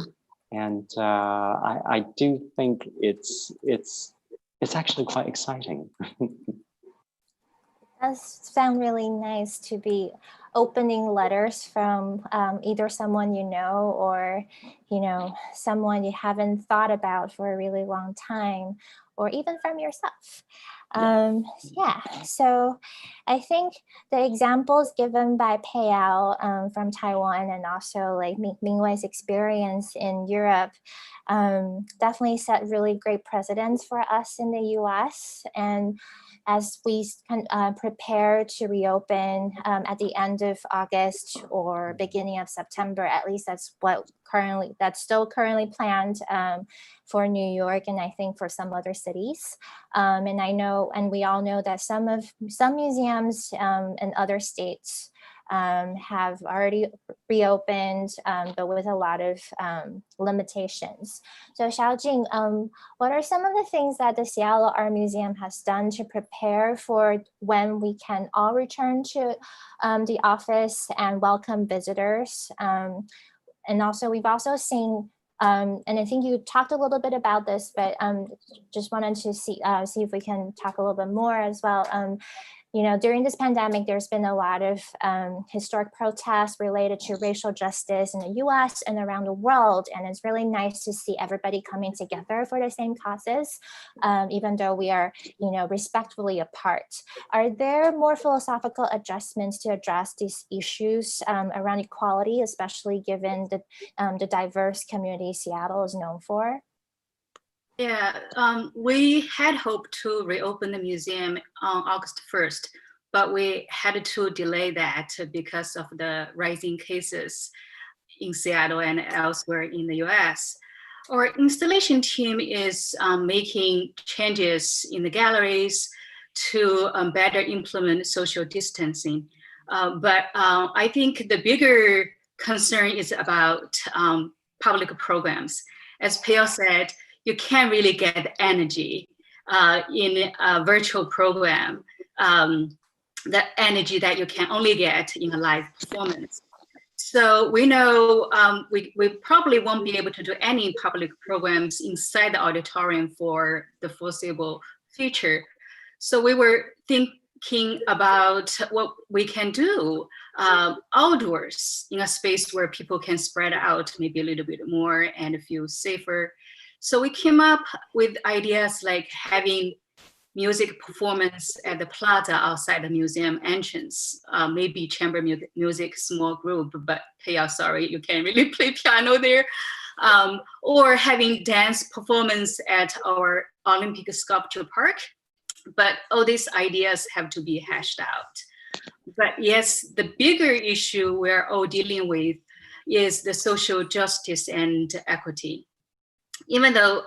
And I do think it's actually quite exciting. It does sound really nice to be opening letters from either someone you know or, someone you haven't thought about for a really long time, or even from yourself. So I think the examples given by Peiao from Taiwan and also like Mingwei's experience in Europe definitely set really great precedents for us in the US. And as we prepare to reopen at the end of August or beginning of September, at least that's still currently planned for New York, and I think for some other cities. And I know, and we all know that some museums in other states have already reopened, but with a lot of limitations. So Xiaojing, what are some of the things that the Seattle Art Museum has done to prepare for when we can all return to the office and welcome visitors? And also, we've also seen, and I think you talked a little bit about this, but just wanted to see if we can talk a little bit more as well. During this pandemic, there's been a lot of historic protests related to racial justice in the US and around the world. And it's really nice to see everybody coming together for the same causes, even though we are, respectfully apart. Are there more philosophical adjustments to address these issues around equality, especially given the diverse community Seattle is known for? Yeah, we had hoped to reopen the museum on August 1st, but we had to delay that because of the rising cases in Seattle and elsewhere in the US. Our installation team is making changes in the galleries to better implement social distancing. But I think the bigger concern is about public programs. As Peo said, you can't really get energy in a virtual program, the energy that you can only get in a live performance. So we know we probably won't be able to do any public programs inside the auditorium for the foreseeable future. So we were thinking about what we can do outdoors in a space where people can spread out maybe a little bit more and feel safer. So we came up with ideas like having music performance at the plaza outside the museum entrance, maybe chamber music, small group, but hey, I'm sorry, you can't really play piano there. Or having dance performance at our Olympic sculpture park. But all these ideas have to be hashed out. But yes, the bigger issue we're all dealing with is the social justice and equity. Even though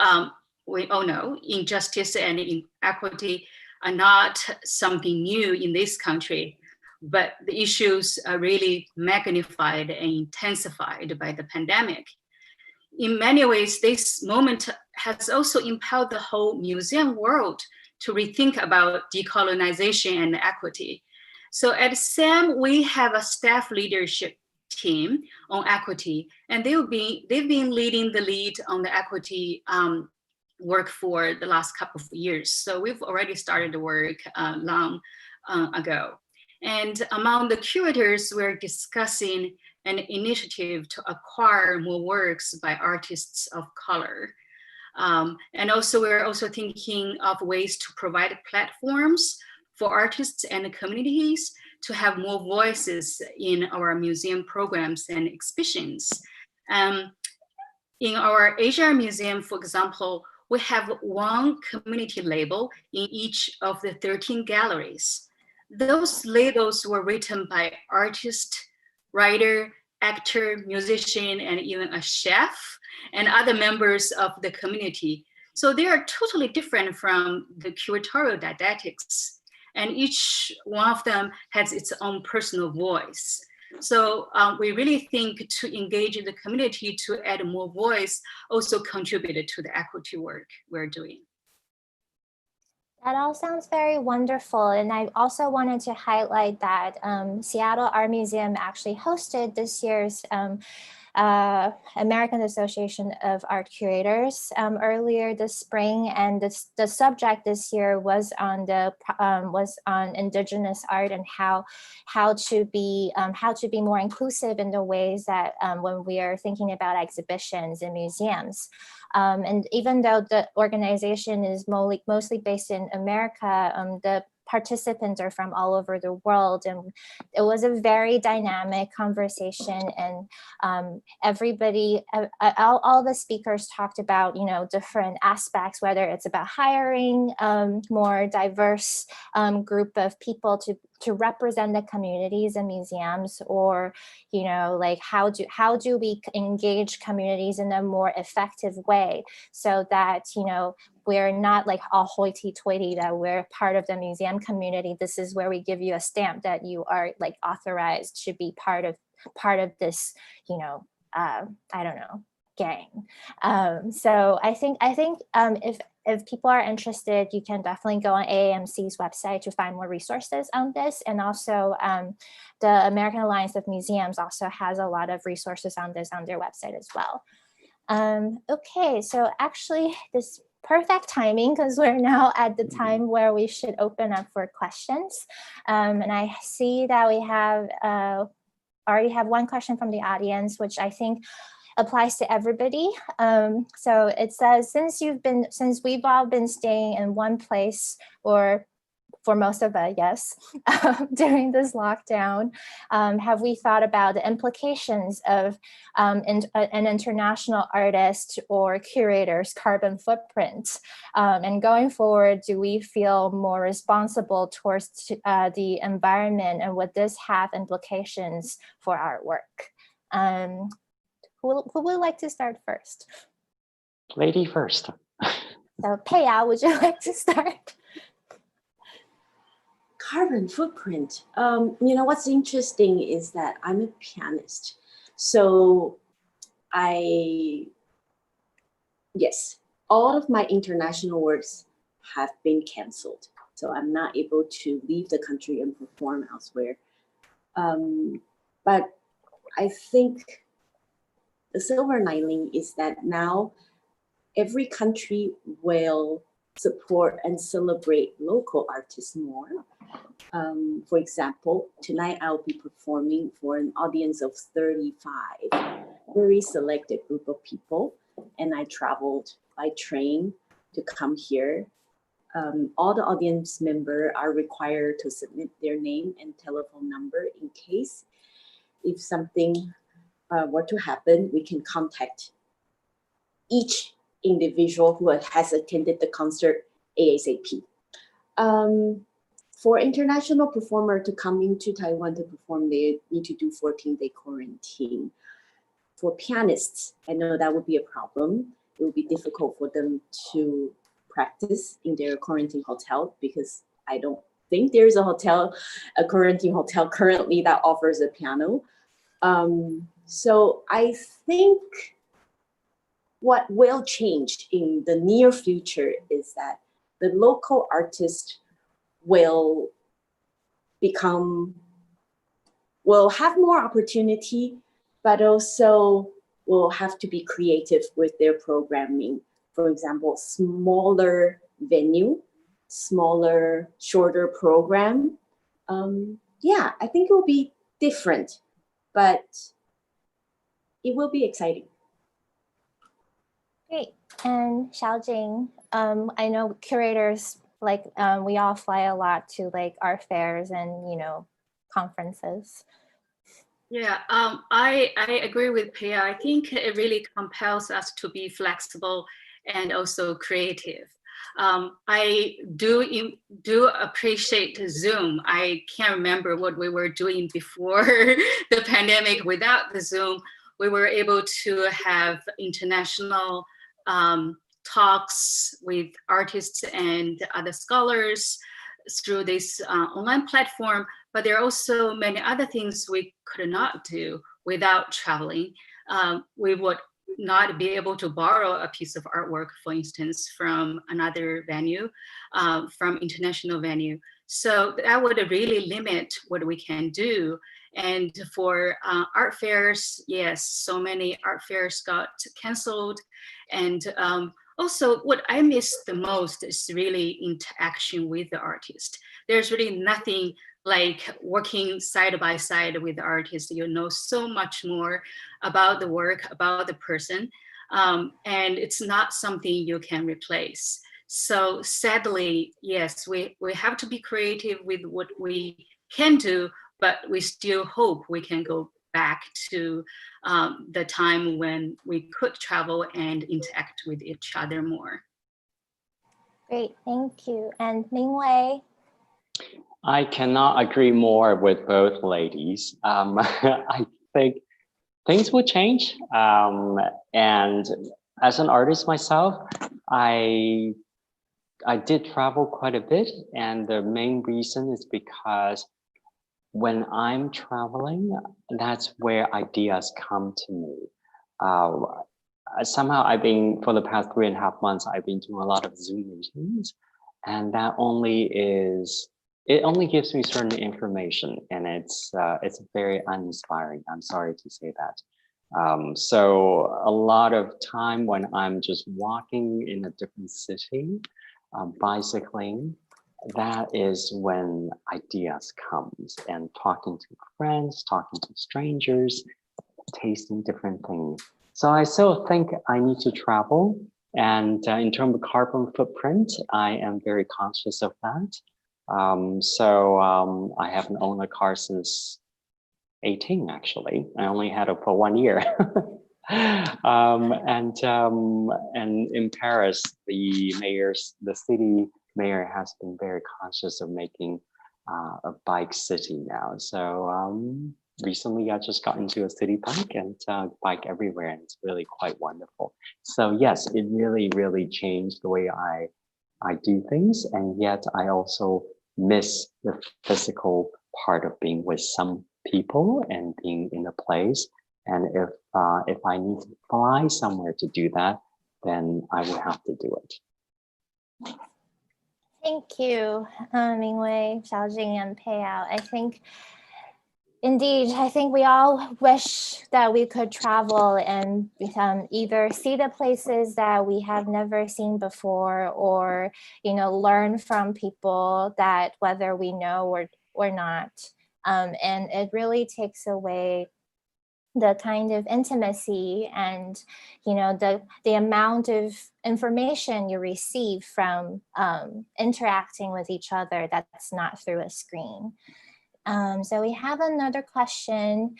we all know injustice and inequity are not something new in this country, but the issues are really magnified and intensified by the pandemic. In many ways, this moment has also impelled the whole museum world to rethink about decolonization and equity. So at SAM, we have a staff leadership team on equity, and they've been leading the lead on the equity work for the last couple of years. So we've already started the work long ago. And among the curators, we're discussing an initiative to acquire more works by artists of color. And also we're also thinking of ways to provide platforms for artists and communities to have more voices in our museum programs and exhibitions. In our Asia Museum, for example, we have one community label in each of the 13 galleries. Those labels were written by artist, writer, actor, musician, and even a chef and other members of the community. So they are totally different from the curatorial didactics. And each one of them has its own personal voice. So we really think to engage the community to add more voice also contributed to the equity work we're doing. That all sounds very wonderful. And I also wanted to highlight that Seattle Art Museum actually hosted this year's American Association of Art Curators earlier this spring, and the subject this year was on Indigenous art and how to be more inclusive in the ways that when we are thinking about exhibitions in museums. And even though the organization is mostly based in America, the participants are from all over the world, and it was a very dynamic conversation. And everybody, all the speakers talked about, different aspects, whether it's about hiring more diverse group of people to represent the communities and museums, or like how do we engage communities in a more effective way, so that we're not like all hoity-toity that we're part of the museum community. This is where we give you a stamp that you are like authorized to be part of this, I don't know, gang. So I think if people are interested, you can definitely go on AAMC's website to find more resources on this. And also the American Alliance of Museums also has a lot of resources on this on their website as well. Okay, so actually this perfect timing, because we're now at the time where we should open up for questions. And I see that we have already have one question from the audience, which I think applies to everybody. So it says, since we've all been staying in one place, or for most of us, yes, during this lockdown, have we thought about the implications of an international artist or curator's carbon footprint? And going forward, do we feel more responsible towards the environment, and would this have implications for our work? Who would like to start first? Lady first. So Peya, would you like to start? Carbon footprint. What's interesting is that I'm a pianist. So yes, all of my international works have been canceled. So I'm not able to leave the country and perform elsewhere. But I think the silver lining is that now every country will support and celebrate local artists more. For example, tonight I'll be performing for an audience of 35, very selected group of people, and I traveled by train to come here. All the audience members are required to submit their name and telephone number in case if something were to happen, we can contact each individual who has attended the concert ASAP. For international performer to come into Taiwan to perform, they need to do 14-day quarantine. For pianists, I know that would be a problem. It would be difficult for them to practice in their quarantine hotel because I don't think there's a quarantine hotel currently that offers a piano. So I think what will change in the near future is that the local artist will have more opportunity, but also will have to be creative with their programming. For example, smaller venue, smaller, shorter program. Yeah, I think it will be different, but it will be exciting. Great. And Xiaojing, I know curators, like we all fly a lot to like art fairs and, conferences. Yeah, I agree with Pia. I think it really compels us to be flexible and also creative. I do appreciate Zoom. I can't remember what we were doing before the pandemic. Without the Zoom, we were able to have international talks with artists and other scholars through this online platform. But there are also many other things we could not do without traveling. We would not be able to borrow a piece of artwork, for instance, from another venue, from international venue. So that would really limit what we can do. And for art fairs, yes, so many art fairs got canceled. And also what I miss the most is really interaction with the artist. There's really nothing like working side by side with the artist. You know so much more about the work, about the person, and it's not something you can replace. So sadly, yes, we have to be creative with what we can do, but we still hope we can go back to the time when we could travel and interact with each other more. Great, thank you. And Mingwei? I cannot agree more with both ladies. I think things will change. And as an artist myself, I did travel quite a bit. And the main reason is because when I'm traveling, that's where ideas come to me. Somehow for the past 3.5 months, I've been doing a lot of Zoom meetings, and that it only gives me certain information, and it's very uninspiring. I'm sorry to say that. So a lot of time when I'm just walking in a different city, bicycling, that is when ideas comes, and talking to friends, talking to strangers, tasting different things. So I still think I need to travel. And in terms of carbon footprint, I am very conscious of that. I haven't owned a car since 18, actually. I only had it for 1 year. And in Paris, the city mayor has been very conscious of making a bike city now. So recently I just got into a city bike and bike everywhere, and it's really quite wonderful. So yes, it really, really changed the way I do things, and yet I also miss the physical part of being with some people and being in a place. And if I need to fly somewhere to do that, then I will have to do it. Thank you, Mingwei, Xiaojing, and Peiyao. I think Indeed, I think we all wish that we could travel and either see the places that we have never seen before, or learn from people that whether we know or not. And it really takes away the kind of intimacy and the amount of information you receive from interacting with each other that's not through a screen. So we have another question.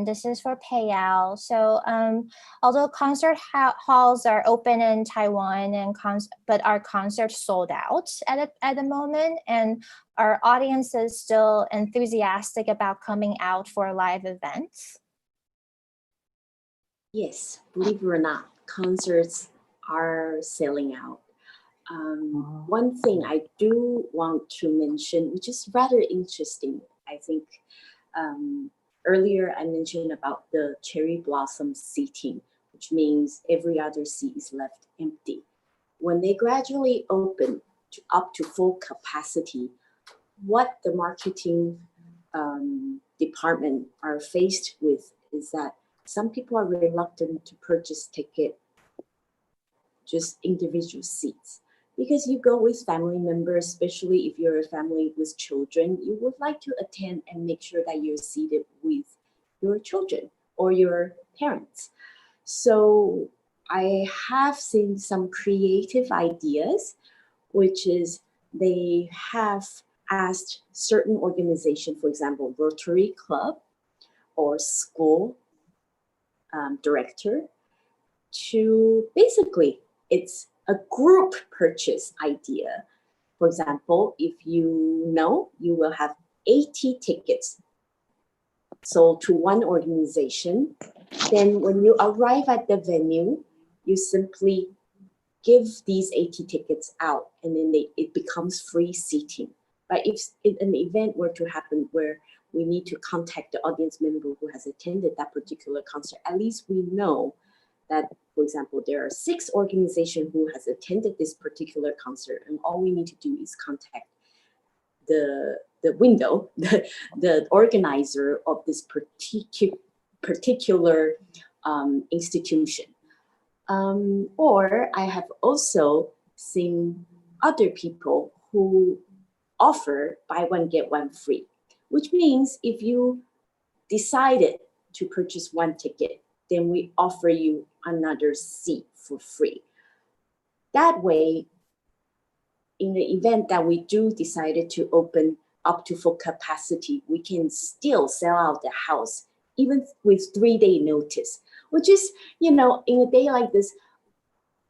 This is for Peiyao. So although concert halls are open in Taiwan but our concerts sold out at the moment, and our audience is still enthusiastic about coming out for live events? Yes, believe it or not, concerts are selling out. One thing I do want to mention, which is rather interesting, I think earlier I mentioned about the cherry blossom seating, which means every other seat is left empty. When they gradually open up to full capacity, what the marketing department are faced with is that some people are reluctant to purchase ticket, just individual seats. Because you go with family members, especially if you're a family with children, you would like to attend and make sure that you're seated with your children or your parents. So I have seen some creative ideas, which is they have asked certain organization, for example, Rotary Club or school director, to basically, it's a group purchase idea. For example, if you will have 80 tickets sold to one organization, then when you arrive at the venue, you simply give these 80 tickets out, and then it becomes free seating. But if an event were to happen where we need to contact the audience member who has attended that particular concert, at least we know that, for example, there are 6 organizations who has attended this particular concert, and all we need to do is contact the the organizer of this particular institution. Or I have also seen other people who offer buy one, get one free, which means if you decided to purchase one ticket, then we offer you another seat for free. That way, in the event that we do decided to open up to full capacity, we can still sell out the house, even with 3-day notice, which is, in a day like this,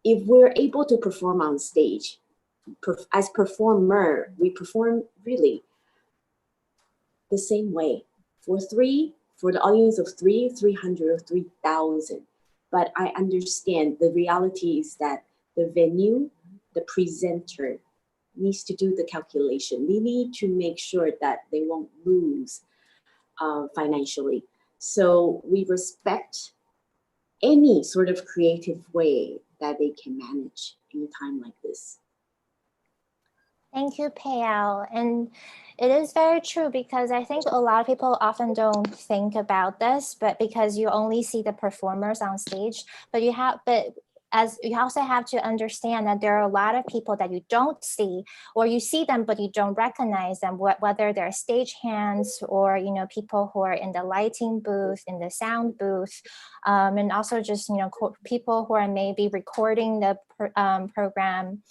if we're able to perform on stage, as performer, we perform really the same way. For the audience of 300 or 3,000. But I understand the reality is that the venue, the presenter needs to do the calculation. We need to make sure that they won't lose financially. So we respect any sort of creative way that they can manage in a time like this. Thank you, Peiyao. And it is very true, because I think a lot of people often don't think about this, but because you only see the performers on stage, but as you also have to understand that there are a lot of people that you don't see, or you see them but you don't recognize them, whether they're stagehands or people who are in the lighting booth, in the sound booth, and also just people who are maybe recording the program.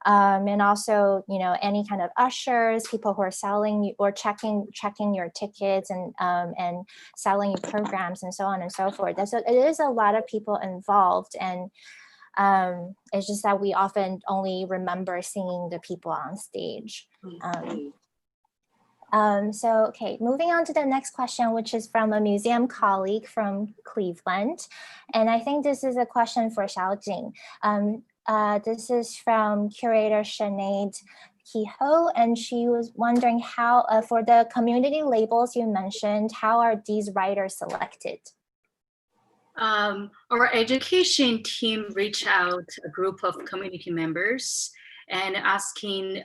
And also, any kind of ushers, people who are selling or checking your tickets and selling you programs and so on and so forth. So it is a lot of people involved, and it's just that we often only remember seeing the people on stage. Okay, moving on to the next question, which is from a museum colleague from Cleveland. And I think this is a question for Xiaojing. This is from curator Sinead Kehoe, and she was wondering how, for the community labels you mentioned, how are these writers selected? Our education team reached out a group of community members and asking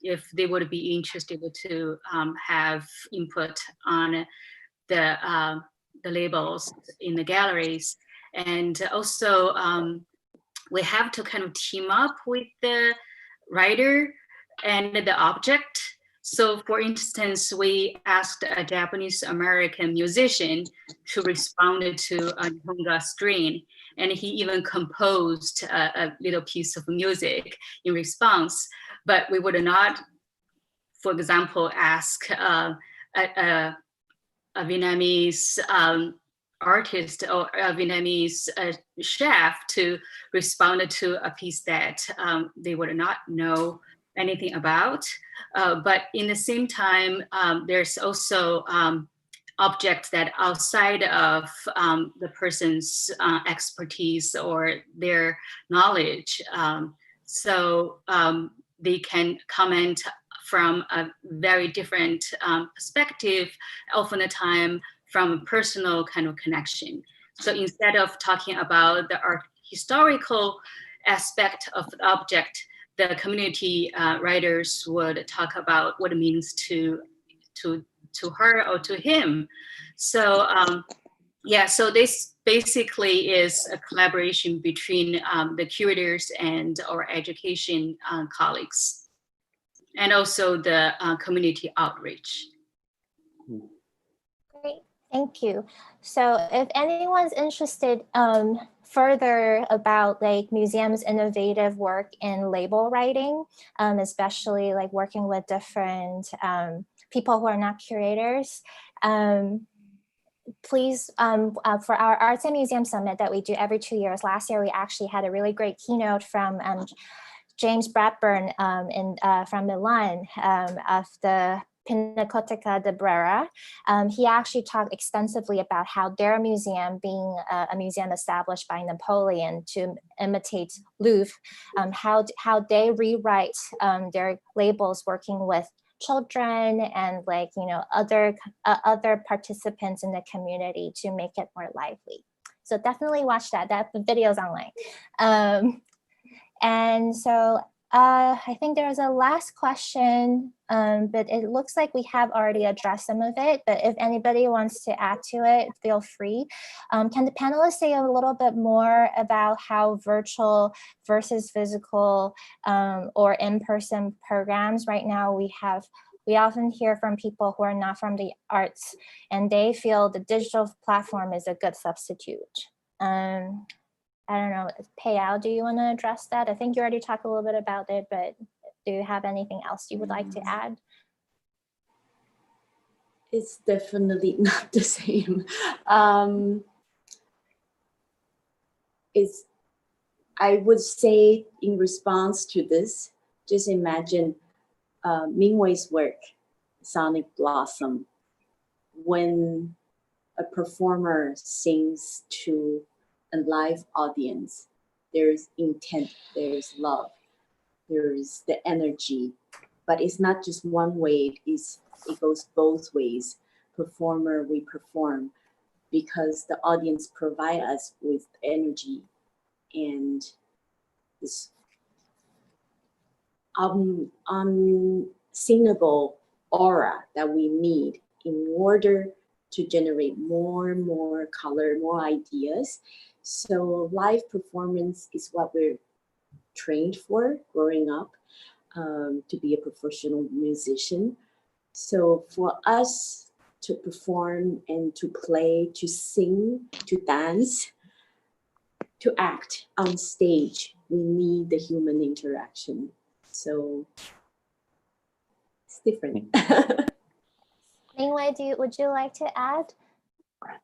if they would be interested to have input on the labels in the galleries. And also we have to kind of team up with the writer and the object. So for instance, we asked a Japanese American musician to respond to a Nihonga string, and he even composed a little piece of music in response. But we would not, for example, ask a Vietnamese artist or a Vietnamese chef to respond to a piece that they would not know anything about. But in the same time, there's also objects that outside of the person's expertise or their knowledge. So they can comment from a very different perspective, often the time from a personal kind of connection. So instead of talking about the art historical aspect of the object, the community writers would talk about what it means to her or to him. So yeah, so this basically is a collaboration between the curators and our education colleagues, and also the community outreach. Great, thank you. So if anyone's interested further about like museums' innovative work in label writing, especially like working with different people who are not curators, please, for our Arts and Museum Summit that we do every 2 years, last year we actually had a really great keynote from James Bradburn from Milan of the Pinacoteca de Brera. He actually talked extensively about how their museum, being a museum established by Napoleon to imitate Louvre, how they rewrite their labels working with children and like, you know, other participants in the community to make it more lively. So definitely watch that. That video's online. And so I think there's a last question, but it looks like we have already addressed some of it, but if anybody wants to add to it, feel free. Can the panelists say a little bit more about how virtual versus physical or in-person programs right now we often hear from people who are not from the arts and they feel the digital platform is a good substitute. I don't know, Payal, do you want to address that? I think you already talked a little bit about it, but do you have anything else you would like to add? It's definitely not the same. I would say in response to this, just imagine Mingwei's work, Sonic Blossom, when a performer sings to a live audience, there's intent, there's love, there's the energy, but it's not just one way, it goes both ways. Performer, we perform, because the audience provide us with energy and this unsingable aura that we need in order to generate more and more color, more ideas. So live performance is what we're trained for growing up, to be a professional musician. So for us to perform and to play, to sing, to dance, to act on stage, we need the human interaction. So it's different. Mingwei, would you like to add?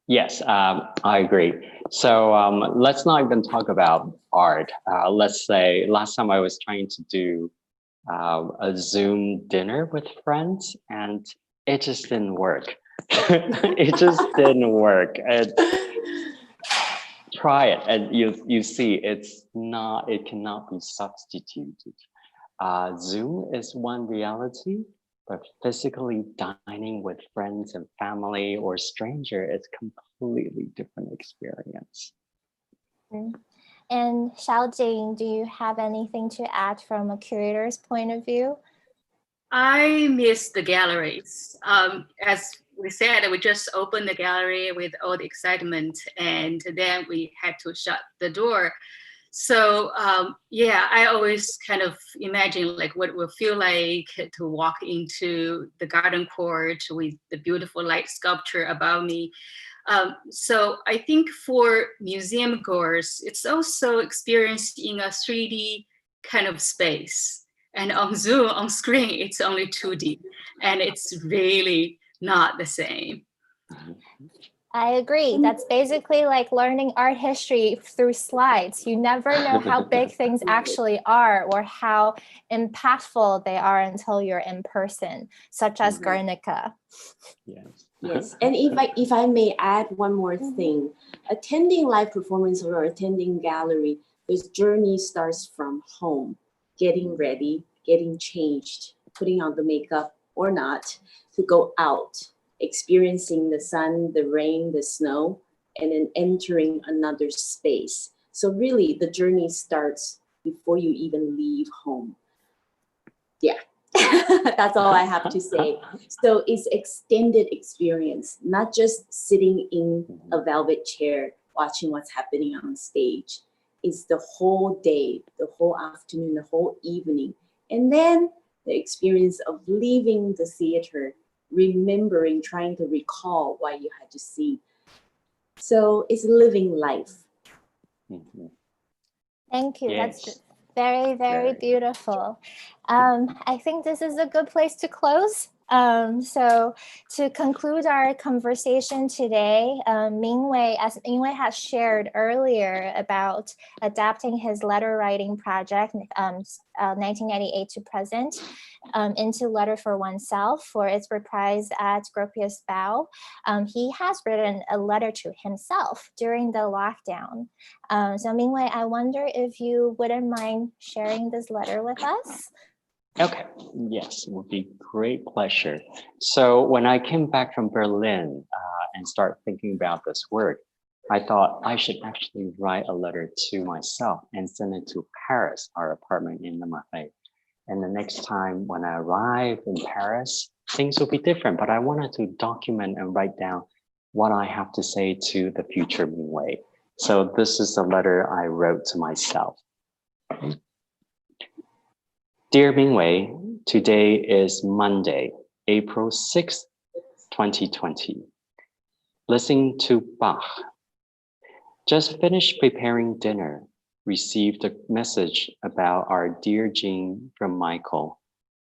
Yes, I agree. So let's not even talk about art. Let's say last time I was trying to do a Zoom dinner with friends and it just didn't work. It just didn't work. Try it and you see it cannot be substituted. Zoom is one reality, but physically dining with friends and family or stranger is completely different experience. And Xiaojing, do you have anything to add from a curator's point of view? I miss the galleries. As we said we just opened the gallery with all the excitement, and then we had to shut the door. So yeah, I always kind of imagine like what it will feel like to walk into the garden court with the beautiful light sculpture above me. So I think for museum goers, it's also experienced in a 3D kind of space. And on Zoom, on screen, it's only 2D, and it's really not the same. I agree. That's basically like learning art history through slides. You never know how big things actually are or how impactful they are until you're in person, such as Guernica. Yes. Yes, and if I may add one more thing, attending live performance or attending gallery, this journey starts from home, getting ready, getting changed, putting on the makeup or not, to go out, experiencing the sun, the rain, the snow, and then entering another space. So really, the journey starts before you even leave home. Yeah. That's all I have to say. So it's extended experience, not just sitting in a velvet chair watching what's happening on stage. It's the whole day, the whole afternoon, the whole evening. And then the experience of leaving the theater, remembering, trying to recall why you had to see. So it's living life. Thank you. Yes. That's very, very beautiful. I think this is a good place to close. So to conclude our conversation today, Mingwei, as Mingwei has shared earlier about adapting his letter writing project, 1998 to present, into Letter for Oneself for its reprise at Gropius Bow. He has written a letter to himself during the lockdown. So Mingwei, I wonder if you wouldn't mind sharing this letter with us? Okay, yes, it would be great pleasure. So when I came back from Berlin and started thinking about this work, I thought I should actually write a letter to myself and send it to Paris, our apartment in the Marais. And the next time when I arrive in Paris, things will be different, but I wanted to document and write down what I have to say to the future Mingwei. So this is the letter I wrote to myself. Dear Mingwei, today is Monday, April 6th, 2020. Listening to Bach. Just finished preparing dinner. Received a message about our dear Jean from Michael,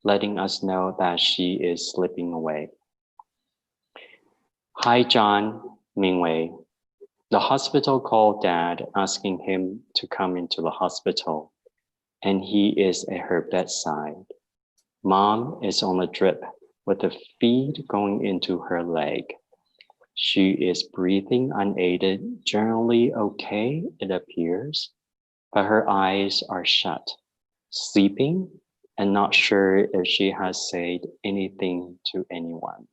letting us know that she is slipping away. Hi, John, Mingwei. The hospital called Dad, asking him to come into the hospital, and he is at her bedside. Mom is on a drip with a feed going into her leg. She is breathing unaided, generally okay, it appears, but her eyes are shut, sleeping, and not sure if she has said anything to anyone.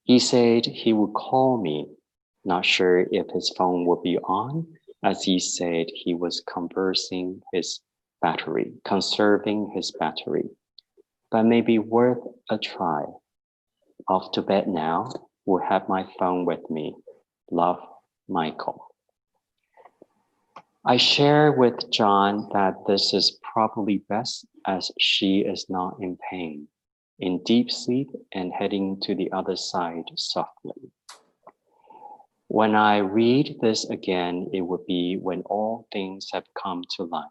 He said he would call me, not sure if his phone would be on, as he said he was conserving his battery, but maybe worth a try. Off to bed now, will have my phone with me. Love, Michael. I share with John that this is probably best as she is not in pain, in deep sleep and heading to the other side softly. When I read this again, it would be when all things have come to light,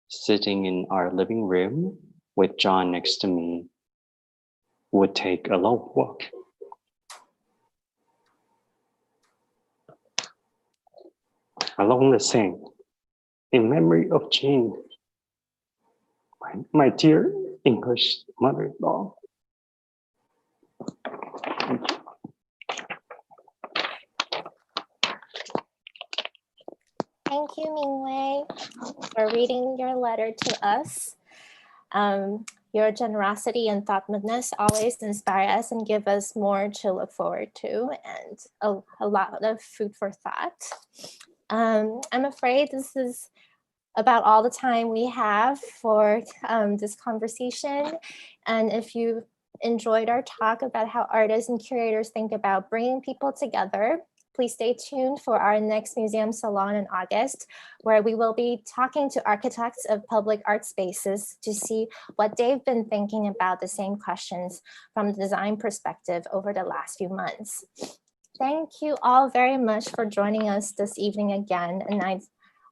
sitting in our living room with John next to me, would take a long walk. Along the Seine, in memory of Jean, my dear English mother-in-law. Thank you, Mingwei, for reading your letter to us. Your generosity and thoughtfulness always inspire us and give us more to look forward to and a lot of food for thought. I'm afraid this is about all the time we have for this conversation. And if you enjoyed our talk about how artists and curators think about bringing people together. Please stay tuned for our next museum salon in August, where we will be talking to architects of public art spaces to see what they've been thinking about the same questions from the design perspective over the last few months. Thank you all very much for joining us this evening again. And I'd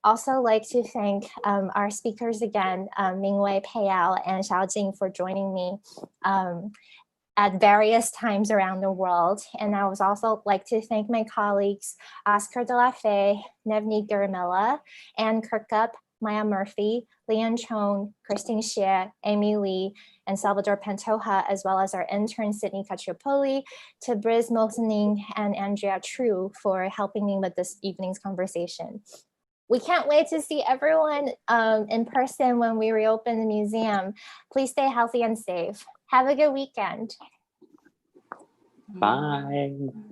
also like to thank our speakers again, Mingwei Peiyao and Xiaojing, for joining me at various times around the world. And I would also like to thank my colleagues, Oscar de la Fey, Nevneet Garamilla, Anne Kirkup, Maya Murphy, Leon Chong, Christine Xie, Amy Lee, and Salvador Pantoja, as well as our intern, Sydney Caciopoli, Tabriz Mosening, and Andrea True for helping me with this evening's conversation. We can't wait to see everyone in person when we reopen the museum. Please stay healthy and safe. Have a good weekend. Bye.